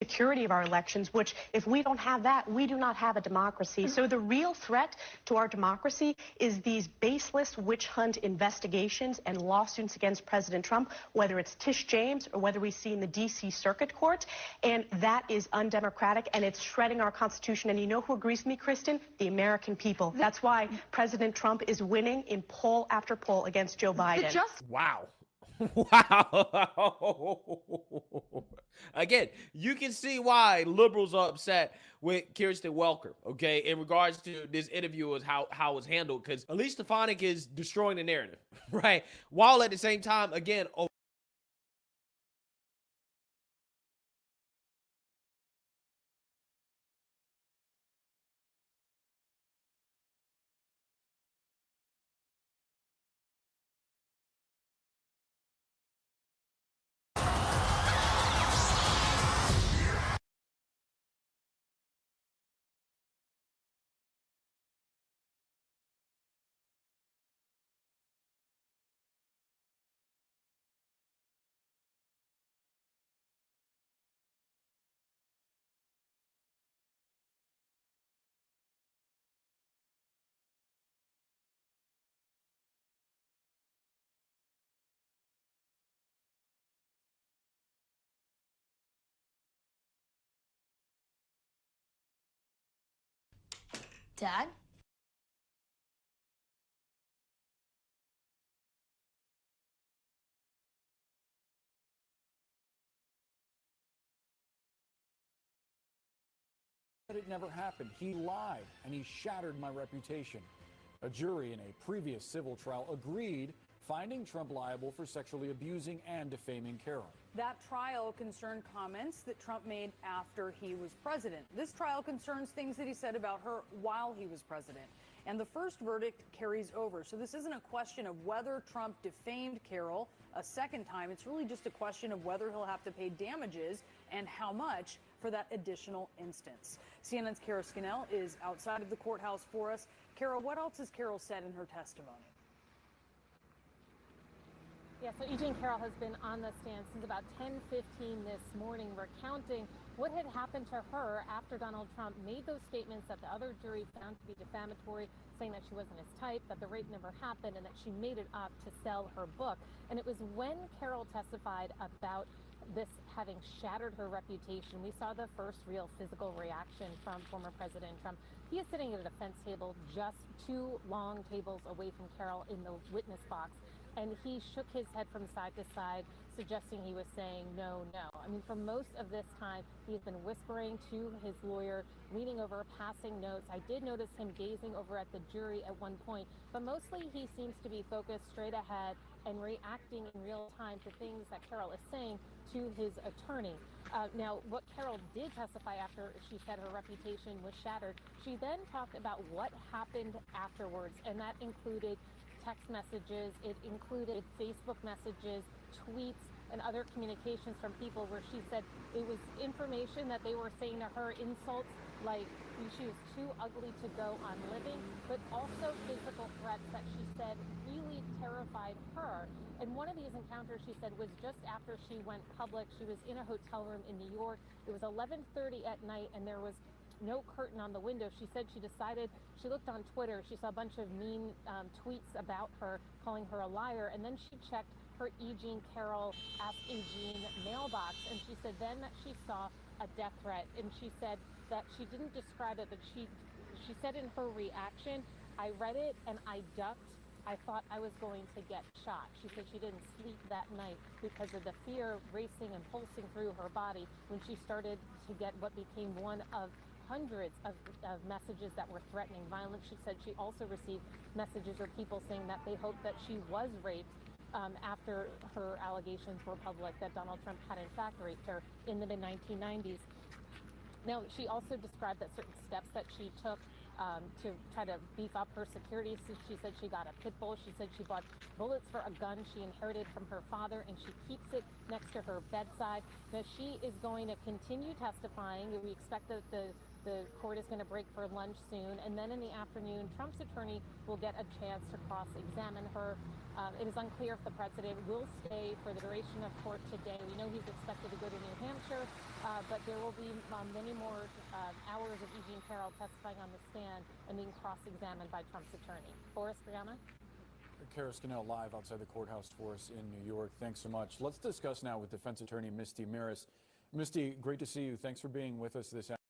security of our elections, which if we don't have that, we do not have a democracy. So the real threat to our democracy is these baseless witch hunt investigations and lawsuits against President Trump, whether it's Tish James or whether we see in the D.C. Circuit Court. And that is undemocratic, and it's shredding our Constitution. And you know who agrees with me, Kristen? The American people. That's why President Trump is winning in poll after poll against Joe Biden. Wow. Wow. Again, you can see why liberals are upset with Kirsten Welker, okay, in regards to this interview as how it was handled, because Elise Stefanik is destroying the narrative, right? While at the same time, again, Dad? it never happened. He lied, and he shattered my reputation. A jury in a previous civil trial agreed, finding Trump liable for sexually abusing and defaming Carroll. That trial concerned comments that Trump made after he was president. This trial concerns things that he said about her while he was president. And the first verdict carries over. So this isn't a question of whether Trump defamed Carroll a second time. It's really just a question of whether he'll have to pay damages and how much for that additional instance. CNN's Kara Scannell is outside of the courthouse for us. Kara, what else has Carroll said in her testimony? Yeah, so E. Jean Carroll has been on the stand since about 10:15 this morning, recounting what had happened to her after Donald Trump made those statements that the other jury found to be defamatory, saying that she wasn't his type, that the rape never happened, and that she made it up to sell her book. And it was when Carroll testified about this having shattered her reputation, we saw the first real physical reaction from former President Trump. He is sitting at a defense table just 2 long tables away from Carroll in the witness box, and he shook his head from side to side, suggesting he was saying no, no. I mean, for most of this time, he's been whispering to his lawyer, leaning over, passing notes. I did notice him gazing over at the jury at one point, but mostly he seems to be focused straight ahead and reacting in real time to things that Carroll is saying to his attorney. Now, what Carroll did testify after she said her reputation was shattered, she then talked about what happened afterwards, and that included text messages, it included Facebook messages, tweets, and other communications from people where she said it was information that they were saying to her, insults like she was too ugly to go on living, but also physical threats that she said really terrified her. And one of these encounters, she said, was just after she went public. She was in a hotel room in New York. It was 11:30 at night, and there was no curtain on the window. She said she decided, she looked on Twitter, she saw a bunch of mean tweets about her, calling her a liar, and then she checked her E. Jean Carroll Ask E. Jean mailbox, and she said then that she saw a death threat, and she said that she didn't describe it, but she said in her reaction, I read it and I ducked. I thought I was going to get shot. She said she didn't sleep that night because of the fear racing and pulsing through her body when she started to get what became one of hundreds of messages that were threatening violence. She said she also received messages of people saying that they hoped that she was raped after her allegations were public that Donald Trump had in fact raped her in the mid-1990s. Now, she also described that certain steps that she took to try to beef up her security. So she said she got a pit bull. She said she bought bullets for a gun she inherited from her father, and she keeps it next to her bedside. Now, she is going to continue testifying. We expect that the court is going to break for lunch soon, and then in the afternoon, Trump's attorney will get a chance to cross-examine her. It is unclear if the president will stay for the duration of court today. We know he's expected to go to New Hampshire, but there will be many more hours of E. Jean Carroll testifying on the stand and being cross-examined by Trump's attorney. Boris, Brianna? Kara Scannell live outside the courthouse for us in New York. Thanks so much. Let's discuss now with defense attorney Misty Meris. Misty, great to see you. Thanks for being with us this afternoon.